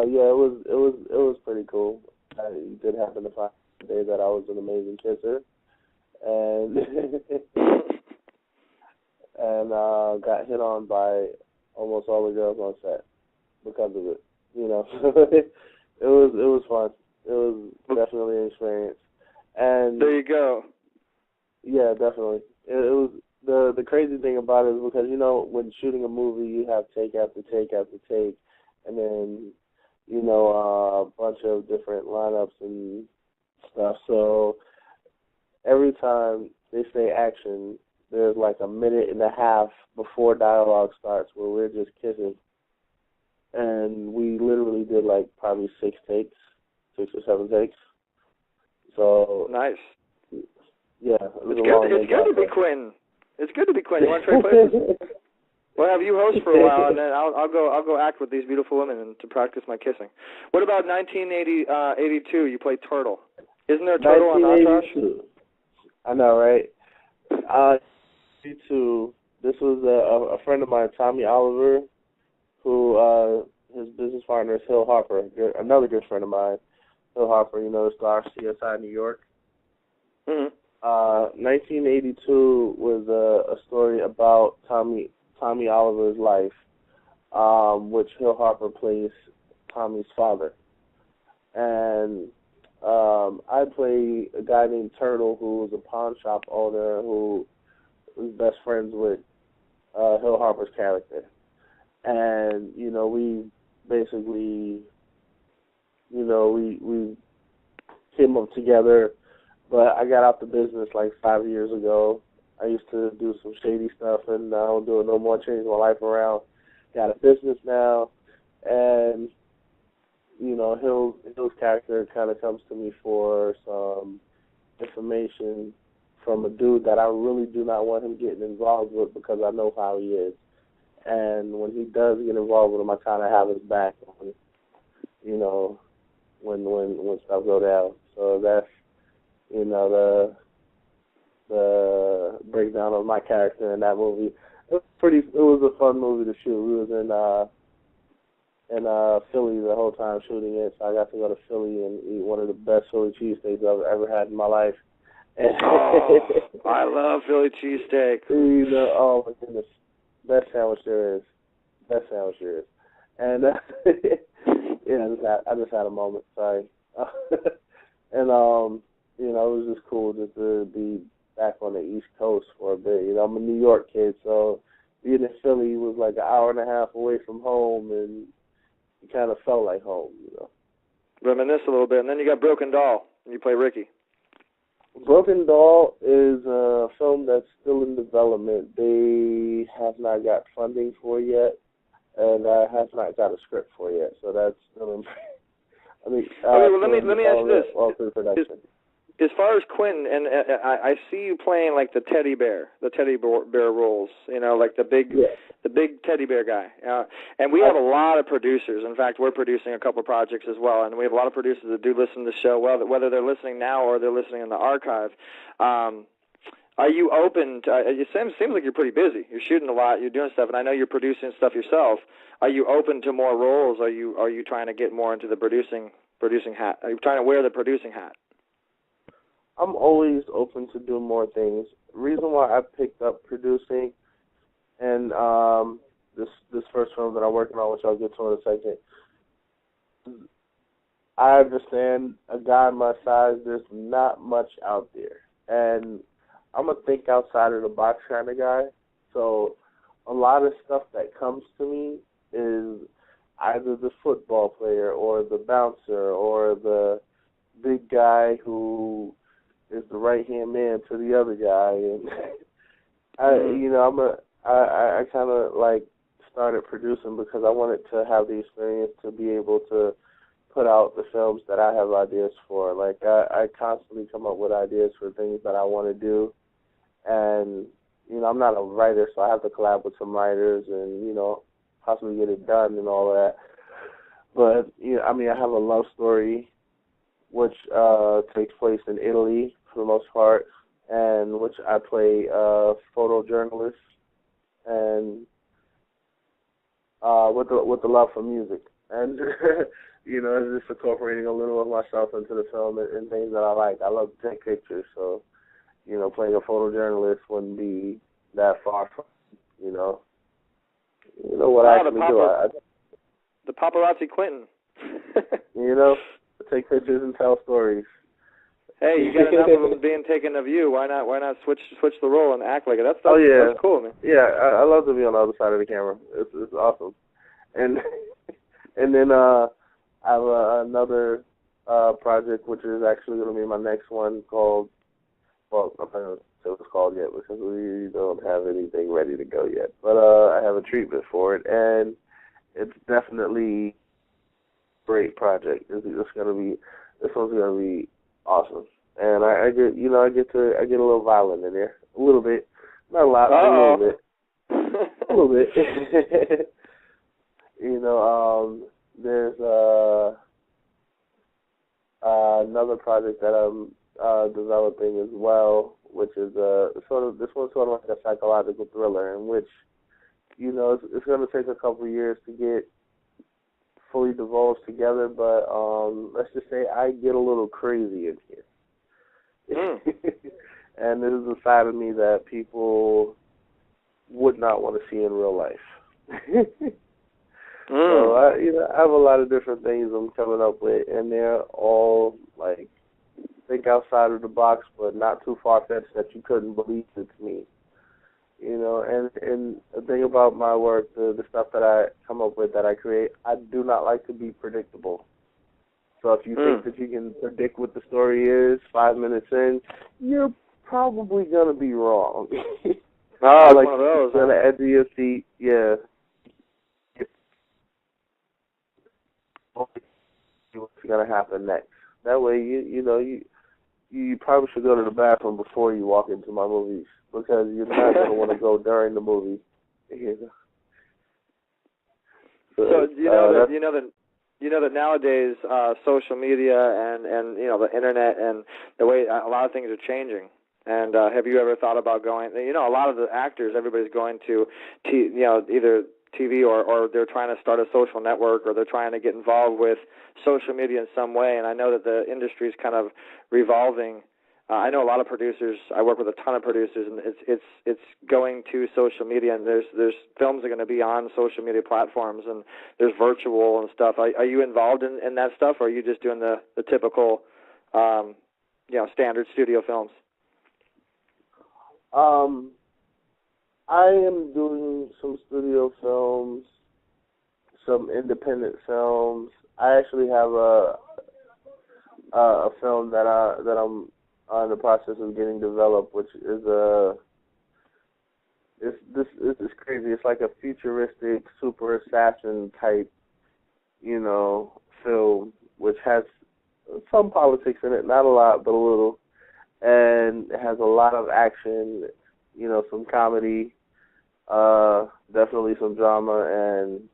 Speaker 3: yeah, it was pretty cool. I did happen to find the day that I was an amazing kisser, and and got hit on by almost all the girls on set because of it. It was fun. It was definitely an experience. And
Speaker 2: there you go.
Speaker 3: Yeah, definitely. It was the crazy thing about it is because when shooting a movie you have take after take after take, and then a bunch of different lineups and stuff. So every time they say action, there's like a minute and a half before dialogue starts where we're just kissing. And we literally did like probably 6 or 7 takes. So
Speaker 2: nice.
Speaker 3: Yeah,
Speaker 2: it's good to be Quinton. It's good to be Quinton. You want to trade places? We'll have you host for a while, and then I'll go act with these beautiful women and to practice my kissing. What about 1982? You played Turtle. Isn't there a Turtle on Entourage?
Speaker 3: I know, right? 82. This was a friend of mine, Tommy Oliver, who his business partner is Hill Harper, another good friend of mine. Hill Harper, the star of CSI New York.
Speaker 2: Mm-hmm.
Speaker 3: 1982 was a story about Tommy Oliver's life, which Hill Harper plays Tommy's father. And I play a guy named Turtle, who was a pawn shop owner who was best friends with Hill Harper's character. And, we basically, we came up together, but I got out the business like 5 years ago. I used to do some shady stuff, and I don't do it no more, changing my life around. Got a business now, and, Hill's character kind of comes to me for some information from a dude that I really do not want him getting involved with because I know how he is. And when he does get involved with him, I kind of have his back on, when stuff go down. So that's, the breakdown of my character in that movie. It was a fun movie to shoot. We was in Philly the whole time shooting it, so I got to go to Philly and eat one of the best Philly cheesesteaks I've ever had in my life.
Speaker 2: I love Philly cheesesteak.
Speaker 3: Oh my goodness. Best sandwich there is. And yeah, I just had a moment. Sorry. And it was just cool just to be back on the East Coast for a bit. I'm a New York kid, so being in Philly was like an hour and a half away from home, and it kind of felt like home.
Speaker 2: reminisce a little bit. And then you got Broken Doll, and you play Ricky.
Speaker 3: Broken Doll is a film that's still in development. They have not got funding for it yet, and I have not got a script for it yet. So that's still in.
Speaker 2: Okay, well, let me ask you this.
Speaker 3: All through production.
Speaker 2: As far as Quinton, and I see you playing like the teddy bear roles, like the big teddy bear guy. And we have a lot of producers. In fact, we're producing a couple of projects as well, and we have a lot of producers that do listen to the show, whether they're listening now or they're listening in the archive. Are you open to, it seems like you're pretty busy. You're shooting a lot, you're doing stuff, and I know you're producing stuff yourself. Are you open to more roles? Are you trying to get more into the producing hat? Are you trying to wear the producing hat?
Speaker 3: I'm always open to do more things. The reason why I picked up producing and this first film that I'm working on, which I'll get to in a second, I understand a guy my size, there's not much out there. And I'm a think outside of the box kind of guy. So a lot of stuff that comes to me is either the football player or the bouncer or the big guy who is the right-hand man to the other guy. And I kind of like started producing because I wanted to have the experience to be able to put out the films that I have ideas for. Like I constantly come up with ideas for things that I want to do, and I'm not a writer, so I have to collab with some writers and possibly get it done and all that. But I have a love story which takes place in Italy for the most part, and which I play a photojournalist, and with the love for music, and it's just incorporating a little of myself into the film and things that I like. I love to take pictures, so playing a photojournalist wouldn't be that far from what I actually do.
Speaker 2: The paparazzi Quinton.
Speaker 3: Take pictures and tell stories.
Speaker 2: Hey, you got enough of them being taken of you. Why not switch the role and act like it? That's cool, man.
Speaker 3: Yeah, I love to be on the other side of the camera. It's awesome. And then I have another project, which is actually going to be my next one, called, well, I'm not going to say what it's called yet because we don't have anything ready to go yet. But I have a treatment for it, and it's definitely a great project. This one's going to be awesome. And I get a little violent in there. A little bit. Not a lot, but a little bit. A little bit. There's another project that I'm developing as well, which is this one's sort of like a psychological thriller, in which it's going to take a couple of years to get fully divulged together, but let's just say I get a little crazy in here. And this is a side of me that people would not want to see in real life. So I have a lot of different things I'm coming up with, and they're all like think outside of the box, but not too far-fetched that you couldn't believe it's me. And the thing about my work, the stuff that I come up with, that I create, I do not like to be predictable. So if you think that you can predict what the story is 5 minutes in, you're probably going to be wrong.
Speaker 2: Like one of those.
Speaker 3: On the edge of your seat, yeah. What's going to happen next? That way, you probably should go to the bathroom before you walk into my movies, because you're not going to want to go during the movie.
Speaker 2: So you know that nowadays social media and the internet and the way a lot of things are changing. And have you ever thought about going? A lot of the actors, everybody's going to either TV or they're trying to start a social network, or they're trying to get involved with social media in some way. And I know that the industry is kind of revolving. I know a lot of producers. I work with a ton of producers, and it's going to social media. And there's films that are going to be on social media platforms, and there's virtual and stuff. Are you involved in that stuff, or are you just doing the typical standard studio films?
Speaker 3: I am doing some studio films, some independent films. I actually have a film that I'm in the process of getting developed, which is it's crazy. It's like a futuristic super assassin type, film, which has some politics in it, not a lot, but a little, and it has a lot of action, some comedy, definitely some drama, and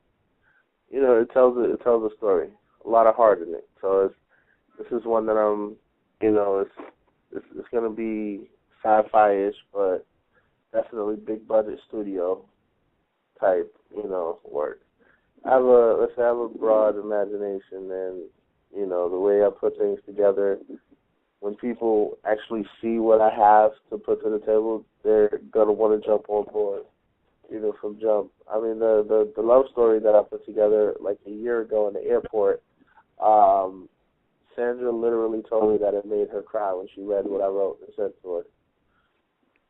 Speaker 3: it tells a story. A lot of heart in it. So this is one that I'm, it's going to be sci-fi-ish, but definitely big budget studio type, work. I have a broad imagination, and the way I put things together, when people actually see what I have to put to the table, they're gonna want to jump on board, from jump. I mean, the love story that I put together like a year ago in the airport, Sandra literally told me that it made her cry when she read what I wrote and sent to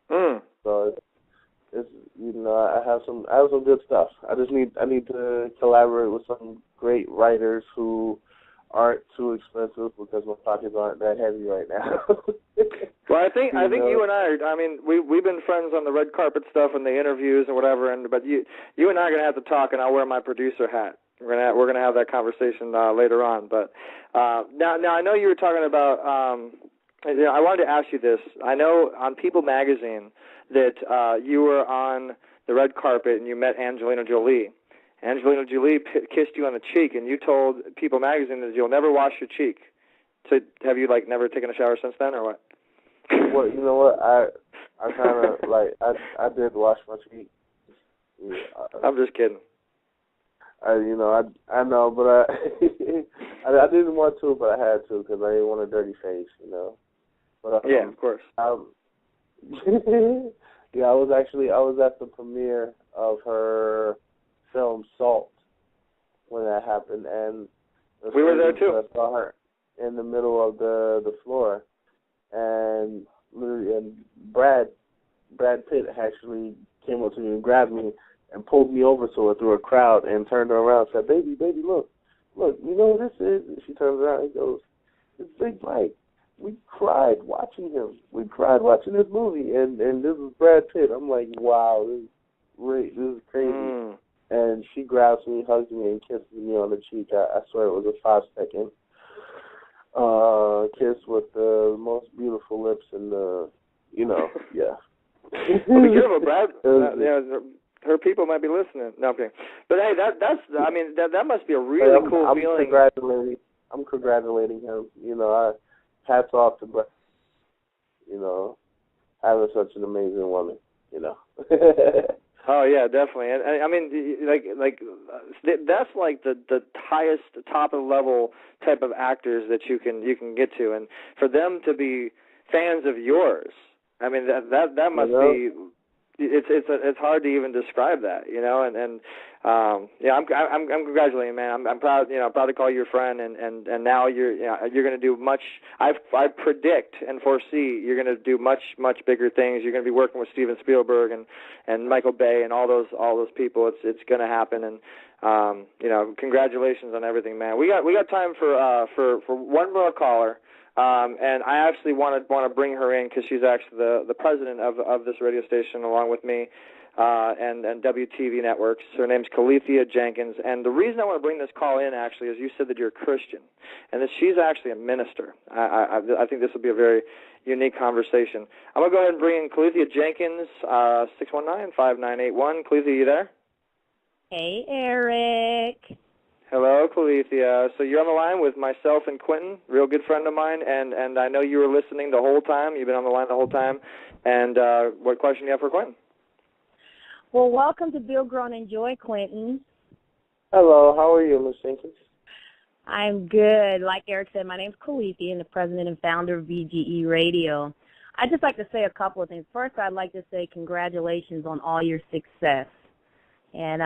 Speaker 3: her. So it's I have some good stuff. I need to collaborate with some great writers who aren't too expensive, because my pockets aren't that heavy right now.
Speaker 2: Well, I think you and I mean, we've been friends on the red carpet stuff and the interviews and whatever, but you and I are gonna have to talk, and I'll wear my producer hat. We're gonna have that conversation later on. But now I know you were talking about. I wanted to ask you this. I know on People magazine that you were on the red carpet and you met Angelina Jolie. Angelina Jolie kissed you on the cheek, and you told People magazine that you'll never wash your cheek. So have you never taken a shower since then, or what?
Speaker 3: Well, you know what? I kind of I did wash my cheek. Yeah,
Speaker 2: I'm just kidding.
Speaker 3: I know, but I didn't want to, but I had to, because I didn't want a dirty face, But
Speaker 2: yeah, of course.
Speaker 3: Yeah, I was at the premiere of her film Salt when that happened, and
Speaker 2: we were there too.
Speaker 3: I saw her in the middle of the floor, and Brad Pitt actually came up to me and grabbed me and pulled me over to her through a crowd and turned her around and said, baby, look, you know what this is? And she turns around and goes, it's Big Mike. We cried watching him. We cried watching this movie, and this is Brad Pitt. I'm like, wow, this is great. This is crazy. And she grabs me, hugs me, and kisses me on the cheek. I swear it was a 5-second kiss with the most beautiful lips and yeah.
Speaker 2: Well, be careful, Brad. Her people might be listening. No, okay. But hey, that must be a really cool feeling.
Speaker 3: I'm congratulating him. Hats off to Brad. Having such an amazing woman.
Speaker 2: Oh yeah, definitely. And I mean, that's like the highest, top of level type of actors that you can get to, and for them to be fans of yours, I mean that must be. It's hard to even describe that, yeah, I'm congratulating, man. I'm proud, proud to call you a friend, and now you're going to do much. I predict and foresee you're going to do much bigger things. You're going to be working with Steven Spielberg and Michael Bay and all those people. It's going to happen, and congratulations on everything, man. We got time for one more caller. And I actually want to bring her in because she's actually the president of this radio station along with me and WTV Networks. Her name's Calethea Jenkins. And the reason I want to bring this call in actually is you said that you're a Christian and that she's actually a minister. I think this will be a very unique conversation. I'm going to go ahead and bring in Calethea Jenkins, 619-5981. Calethea, you there?
Speaker 6: Hey, Eric.
Speaker 2: Hello, Calethea. So you're on the line with myself and Quinton, real good friend of mine, and I know you were listening the whole time. You've been on the line the whole time. And what question do you have for Quinton?
Speaker 6: Well, welcome to Build, Grow, and Enjoy, Quinton.
Speaker 3: Hello, how are you, Ms. Jenkins?
Speaker 6: I'm good. Like Eric said, my name's Calethea, and the president and founder of BGE Radio. I'd just like to say a couple of things. First, I'd like to say congratulations on all your success. And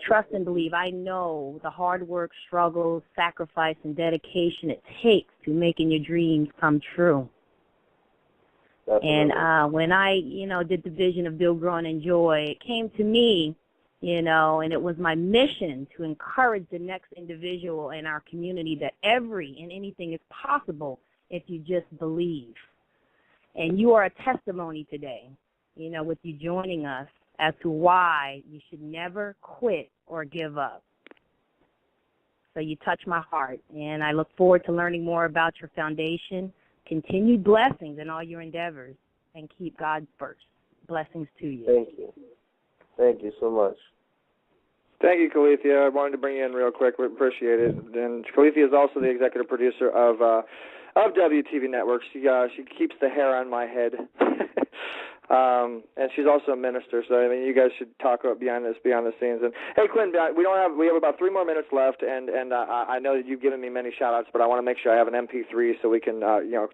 Speaker 6: trust and believe. I know the hard work, struggles, sacrifice, and dedication it takes to making your dreams come true.
Speaker 3: Definitely.
Speaker 6: And when I, did the vision of Build, Grow, and Enjoy, it came to me, and it was my mission to encourage the next individual in our community that every and anything is possible if you just believe. And you are a testimony today, with you joining us as to why you should never quit or give up. So you touch my heart, and I look forward to learning more about your foundation. Continued blessings in all your endeavors, and keep God first. Blessings to you.
Speaker 3: Thank you. Thank you so much.
Speaker 2: Thank you, Calethea. I wanted to bring you in real quick. We appreciate it. And Calethea is also the executive producer of WTV Network. She keeps the hair on my head. And she's also a minister, so I mean, you guys should talk about behind the scenes. And hey, Quinton, we have about 3 more minutes left, and I know that you've given me many shout-outs, but I want to make sure I have an MP3 so we can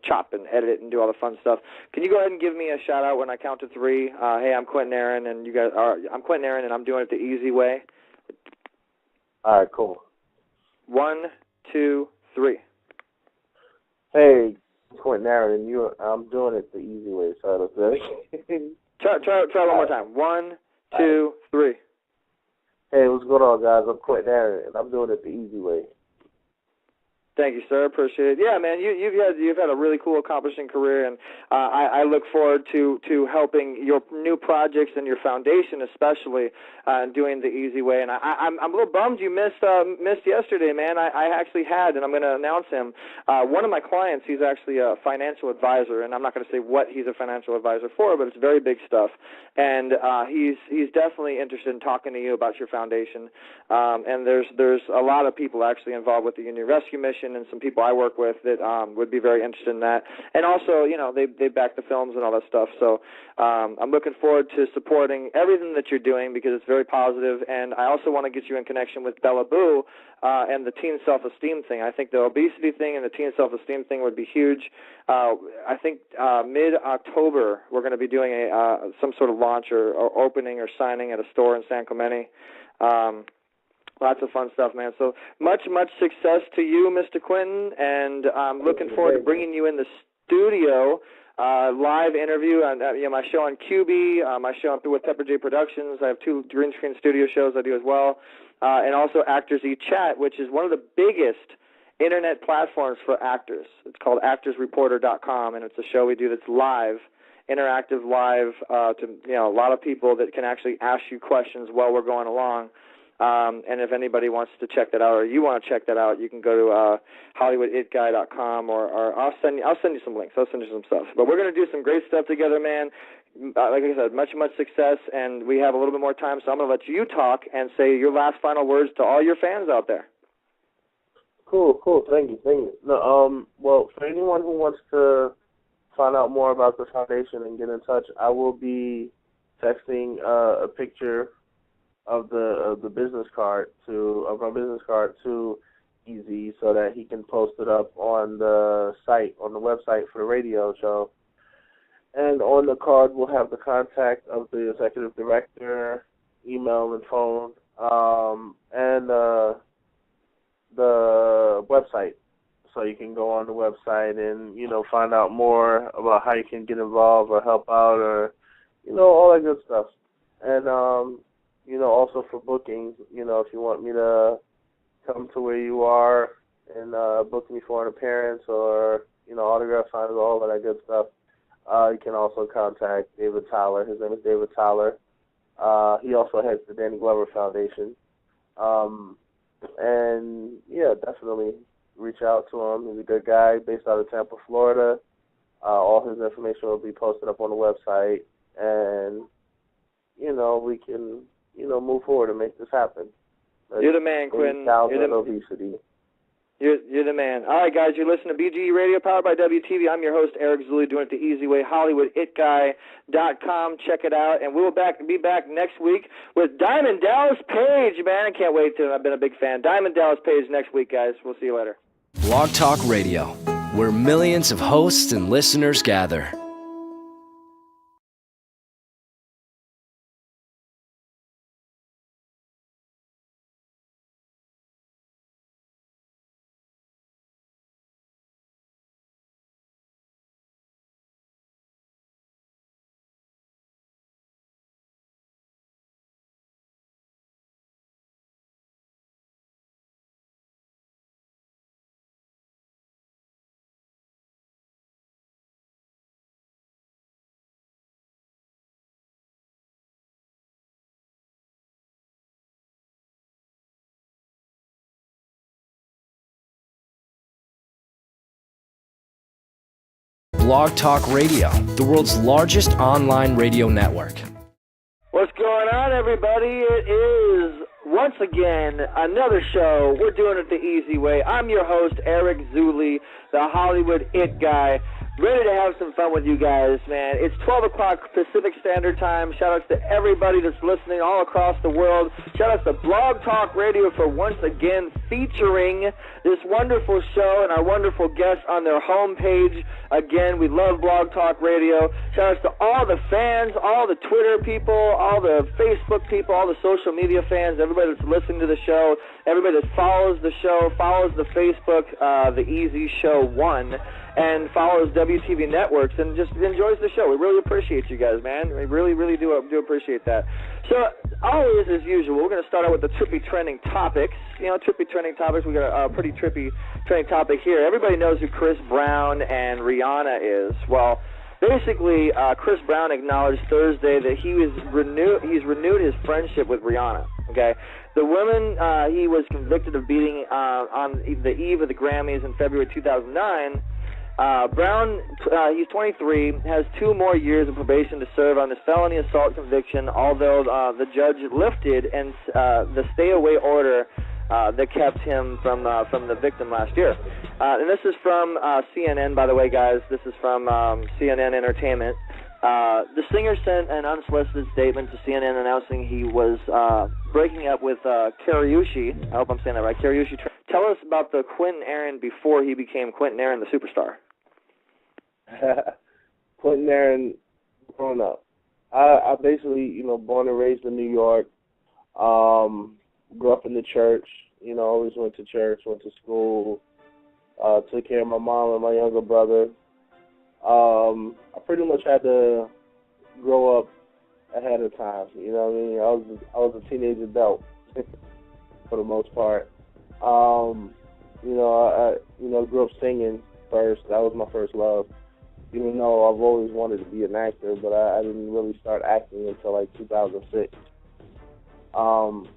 Speaker 2: chop and edit it and do all the fun stuff. Can you go ahead and give me a shout-out when I count to 3? Hey, I'm Quinton Aaron, and I'm Quinton Aaron, and I'm doing it the easy way.
Speaker 3: All right, cool.
Speaker 2: 1, 2, 3.
Speaker 3: Hey, Quinton Aaron, and I'm doing it the easy way, so
Speaker 2: Try one more time. 1, 2, 3.
Speaker 3: Hey, what's going on, guys? I'm Quinton Aaron, and I'm doing it the easy way.
Speaker 2: Thank you, sir. Appreciate it. Yeah, man, you've had a really cool, accomplishing career, and I look forward to helping your new projects and your foundation, especially, doing the easy way. And I'm a little bummed you missed yesterday, man. I actually had, and I'm going to announce him. One of my clients, he's actually a financial advisor, and I'm not going to say what he's a financial advisor for, but it's very big stuff. And he's definitely interested in talking to you about your foundation. And there's a lot of people actually involved with the Union Rescue Mission, and some people I work with that would be very interested in that. And also, they back the films and all that stuff. So I'm looking forward to supporting everything that you're doing because it's very positive. And I also want to get you in connection with Bella Boo and the teen self-esteem thing. I think the obesity thing and the teen self-esteem thing would be huge. I think mid-October we're going to be doing some sort of launch or opening or signing at a store in San Clemente. Lots of fun stuff, man. So much success to you, Mr. Quinton, and I'm looking forward to bringing you in the studio, live interview on my show on QB, my show with Pepper J Productions. I have 2 green screen studio shows I do as well, and also Actors Eat Chat, which is one of the biggest internet platforms for actors. It's called actorsreporter.com, and it's a show we do that's live, interactive live to a lot of people that can actually ask you questions while we're going along. And if anybody wants to check that out, or you want to check that out, you can go to HollywoodItGuy.com, or I'll send you some links. I'll send you some stuff. But we're going to do some great stuff together, man. Like I said, much success, and we have a little bit more time, so I'm going to let you talk and say your last final words to all your fans out there.
Speaker 3: Cool. Thank you. No, well, for anyone who wants to find out more about the foundation and get in touch, I will be texting a picture of the business card of my business card to Easy so that he can post it up on the website for the radio show. And on the card we'll have the contact of the executive director, email and phone, and the website. So you can go on the website and, find out more about how you can get involved or help out or, all that good stuff. And also for bookings, if you want me to come to where you are and book me for an appearance or, autograph signs, all of that good stuff, you can also contact David Tyler. His name is David Tyler. He also heads the Danny Glover Foundation. And, yeah, definitely reach out to him. He's a good guy based out of Tampa, Florida. All his information will be posted up on the website. And, we can move forward and make this happen.
Speaker 2: You're the man, Quinton.
Speaker 3: Obesity.
Speaker 2: You're the man. All right, guys, you're listening to BGE Radio, powered by WTV. I'm your host, Eric Zuley, doing it the easy way, HollywoodItGuy.com. Check it out. And we'll be back next week with Diamond Dallas Page, man. I can't wait to. I've been a big fan. Diamond Dallas Page next week, guys. We'll see you later.
Speaker 1: Blog Talk Radio, where millions of hosts and listeners gather. Blog Talk Radio, the world's largest online radio network.
Speaker 2: What's going on, everybody? It is, once again, another show. We're doing it the easy way. I'm your host, Eric Zuley, the Hollywood It Guy. Ready to have some fun with you guys, man. It's 12 o'clock Pacific Standard Time. Shout-outs to everybody that's listening all across the world. Shout-outs to Blog Talk Radio for once again featuring this wonderful show and our wonderful guests on their homepage. Again, we love Blog Talk Radio. Shout-outs to all the fans, all the Twitter people, all the Facebook people, all the social media fans, everybody that's listening to the show, everybody that follows the show, follows the Facebook, The Easy Show 1, and follows WTV Networks and just enjoys the show. We really appreciate you guys, man. We really, really do appreciate that. So, always, as usual, we're going to start out with the trippy trending topics. You know, trippy trending topics. We got a pretty trippy trending topic here. Everybody knows who Chris Brown and Rihanna is. Well, basically, Chris Brown acknowledged Thursday that he's renewed his friendship with Rihanna. Okay, the woman he was convicted of beating on the eve of the Grammys in February 2009. Brown, he's 23, has 2 more years of probation to serve on his felony assault conviction, although the judge lifted and the stay-away order that kept him from the victim last year. And this is from CNN, by the way, guys. This is from CNN Entertainment. The singer sent an unsolicited statement to CNN announcing he was breaking up with Kariushi. I hope I'm saying that right. Kariushi. Tell us about the Quinton Aaron before he became Quinton Aaron, the superstar.
Speaker 3: Quinton Aaron, growing up. I basically, born and raised in New York. Grew up in the church. Always went to church, went to school. Took care of my mom and my younger brother. I pretty much had to grow up ahead of time. You know what I mean? I was a teenage adult for the most part. I grew up singing first. That was my first love. Even though I've always wanted to be an actor, but I didn't really start acting until like 2006. What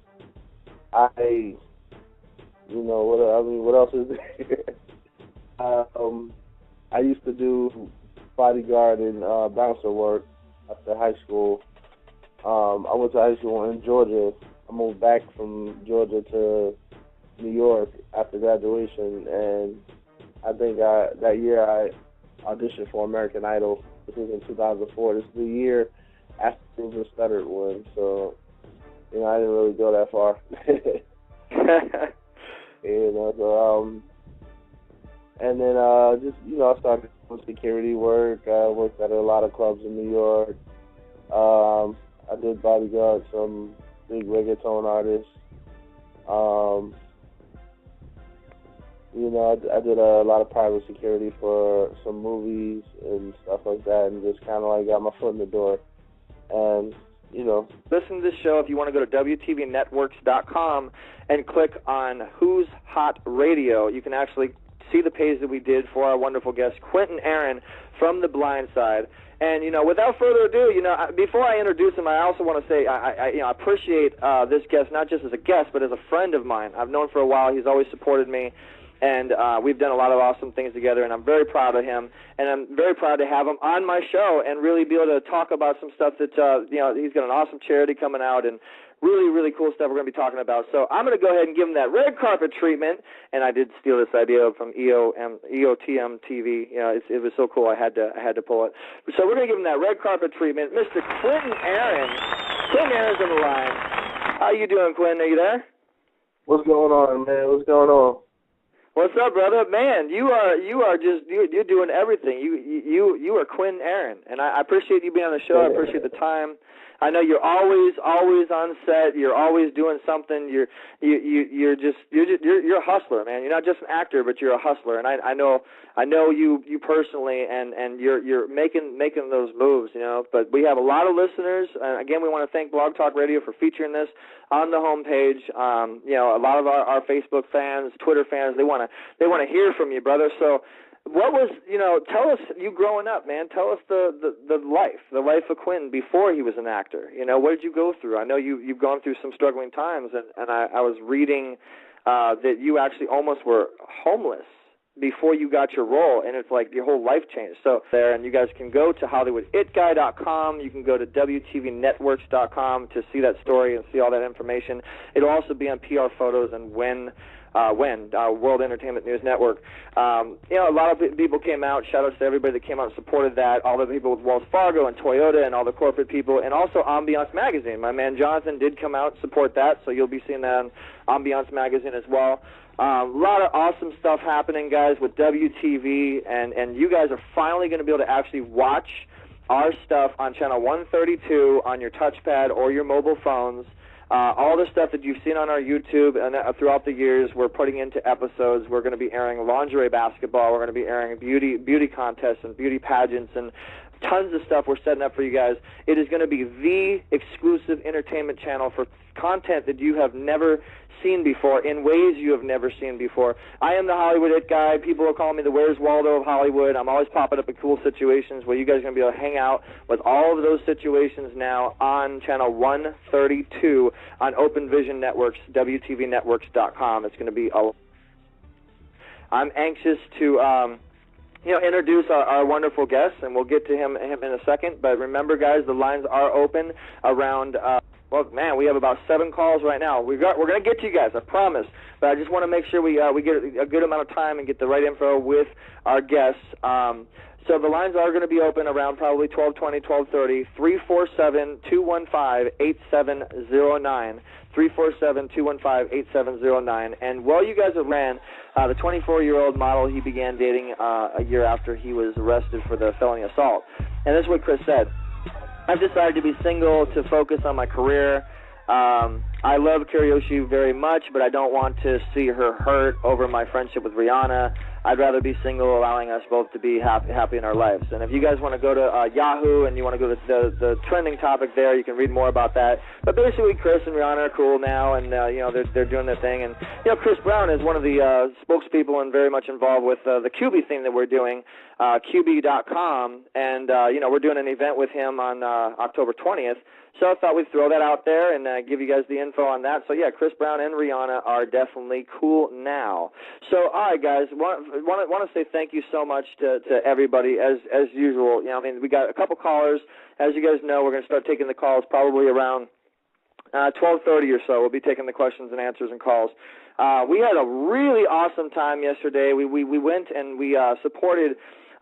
Speaker 3: else is there? I used to do bodyguard and bouncer work after high school. I went to high school in Georgia. I moved back from Georgia to New York after graduation, and I think that year I auditioned for American Idol. This was in 2004. This is the year after the Stuttard won, so I didn't really go that far. And then I started doing security work. I worked at a lot of clubs in New York. I did bodyguard some big reggaeton artists. I did a lot of private security for some movies and stuff like that, and just kind of like got my foot in the door. And,
Speaker 2: listen to this show if you want to go to WTVNetworks.com and click on Who's Hot Radio. You can actually see the page that we did for our wonderful guest, Quinton Aaron from the Blind Side. And, without further ado, before I introduce him, I also want to say I appreciate this guest, not just as a guest, but as a friend of mine. I've known for a while. He's always supported me. And we've done a lot of awesome things together, and I'm very proud of him. And I'm very proud to have him on my show and really be able to talk about some stuff that, he's got an awesome charity coming out and really, really cool stuff we're going to be talking about. So I'm going to go ahead and give him that red carpet treatment. And I did steal this idea from EOTM TV. It was so cool I had to pull it. So we're going to give him that red carpet treatment. Mr. Quinton Aaron. Quinton Aaron's on the line. How you doing, Quinton? Are you there?
Speaker 3: What's going on, man? What's going on?
Speaker 2: What's up, brother? Man, you're doing everything. You are Quinton Aaron, and I appreciate you being on the show. I appreciate the time. I know you're always on set. You're always doing something. You're a hustler, man. You're not just an actor, but you're a hustler. And I know you personally, and you're making those moves, But we have a lot of listeners, and again, we want to thank Blog Talk Radio for featuring this on the homepage. A lot of our Facebook fans, Twitter fans, they want to hear from you, brother. So. What was, tell us, you growing up, man, tell us the life of Quinton before he was an actor. What did you go through? I know you've gone through some struggling times, and I was reading that you actually almost were homeless before you got your role, and it's like your whole life changed. So there, and you guys can go to HollywoodItGuy.com. You can go to WTVNetworks.com to see that story and see all that information. It'll also be on PR Photos and World Entertainment News Network. A lot of people came out. Shout outs to everybody that came out and supported that. All the people with Wells Fargo and Toyota and all the corporate people, and also Ambiance Magazine. My man Jonathan did come out and support that, so you'll be seeing that on Ambiance Magazine as well. A lot of awesome stuff happening, guys, with WTV, and you guys are finally going to be able to actually watch our stuff on Channel 132 on your touchpad or your mobile phones. All the stuff that you've seen on our YouTube and throughout the years, we're putting into episodes. We're going to be airing lingerie basketball. We're going to be airing beauty contests and beauty pageants and tons of stuff we're setting up for you guys. It is going to be the exclusive entertainment channel for content that you have never seen before in ways you have never seen before. I am the Hollywood It Guy. People are calling me the Where's Waldo of Hollywood. I'm always popping up in cool situations where you guys are going to be able to hang out with all of those situations now on Channel 132 on Open Vision Networks, WTVNetworks.com. It's going to be I'm anxious to introduce our wonderful guest, and we'll get to him in a second. But remember, guys, the lines are open around. We have about 7 calls right now. We're going to get to you guys, I promise. But I just want to make sure we get a good amount of time and get the right info with our guests. So the lines are going to be open around probably 12:20, 12:30. 347-215-8709. 347-215-8709. And while you guys have ran, the 24-year-old model he began dating a year after he was arrested for the felony assault. And this is what Chris said. I've decided to be single to focus on my career. I love Karaoke very much, but I don't want to see her hurt over my friendship with Rihanna. I'd rather be single, allowing us both to be happy in our lives. And if you guys want to go to Yahoo and you want to go to the trending topic there, you can read more about that. But basically, Chris and Rihanna are cool now, and they're doing their thing. And Chris Brown is one of the spokespeople and very much involved with the QB thing that we're doing, QB.com, and we're doing an event with him on October 20th. So I thought we'd throw that out there and give you guys the info on that. So, yeah, Chris Brown and Rihanna are definitely cool now. So, all right, guys, want to say thank you so much to everybody, as usual. We got a couple callers. As you guys know, we're going to start taking the calls probably around 12:30 or so. We'll be taking the questions and answers and calls. We had a really awesome time yesterday. We went and we supported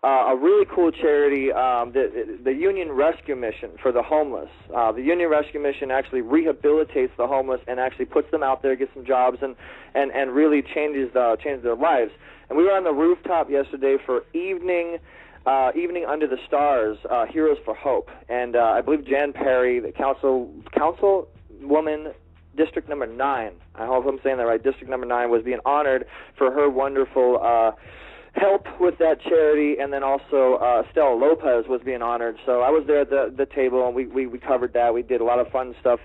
Speaker 2: a really cool charity, the Union Rescue Mission for the homeless. The Union Rescue Mission actually rehabilitates the homeless and actually puts them out there, gets some jobs, and really changes their lives. And we were on the rooftop yesterday for Evening Under the Stars, Heroes for Hope. And I believe Jan Perry, the councilwoman, District Number 9, I hope I'm saying that right, District Number 9, was being honored for her wonderful help with that charity, and then also Stella Lopez was being honored. So I was there at the table, and we covered that. We did a lot of fun stuff.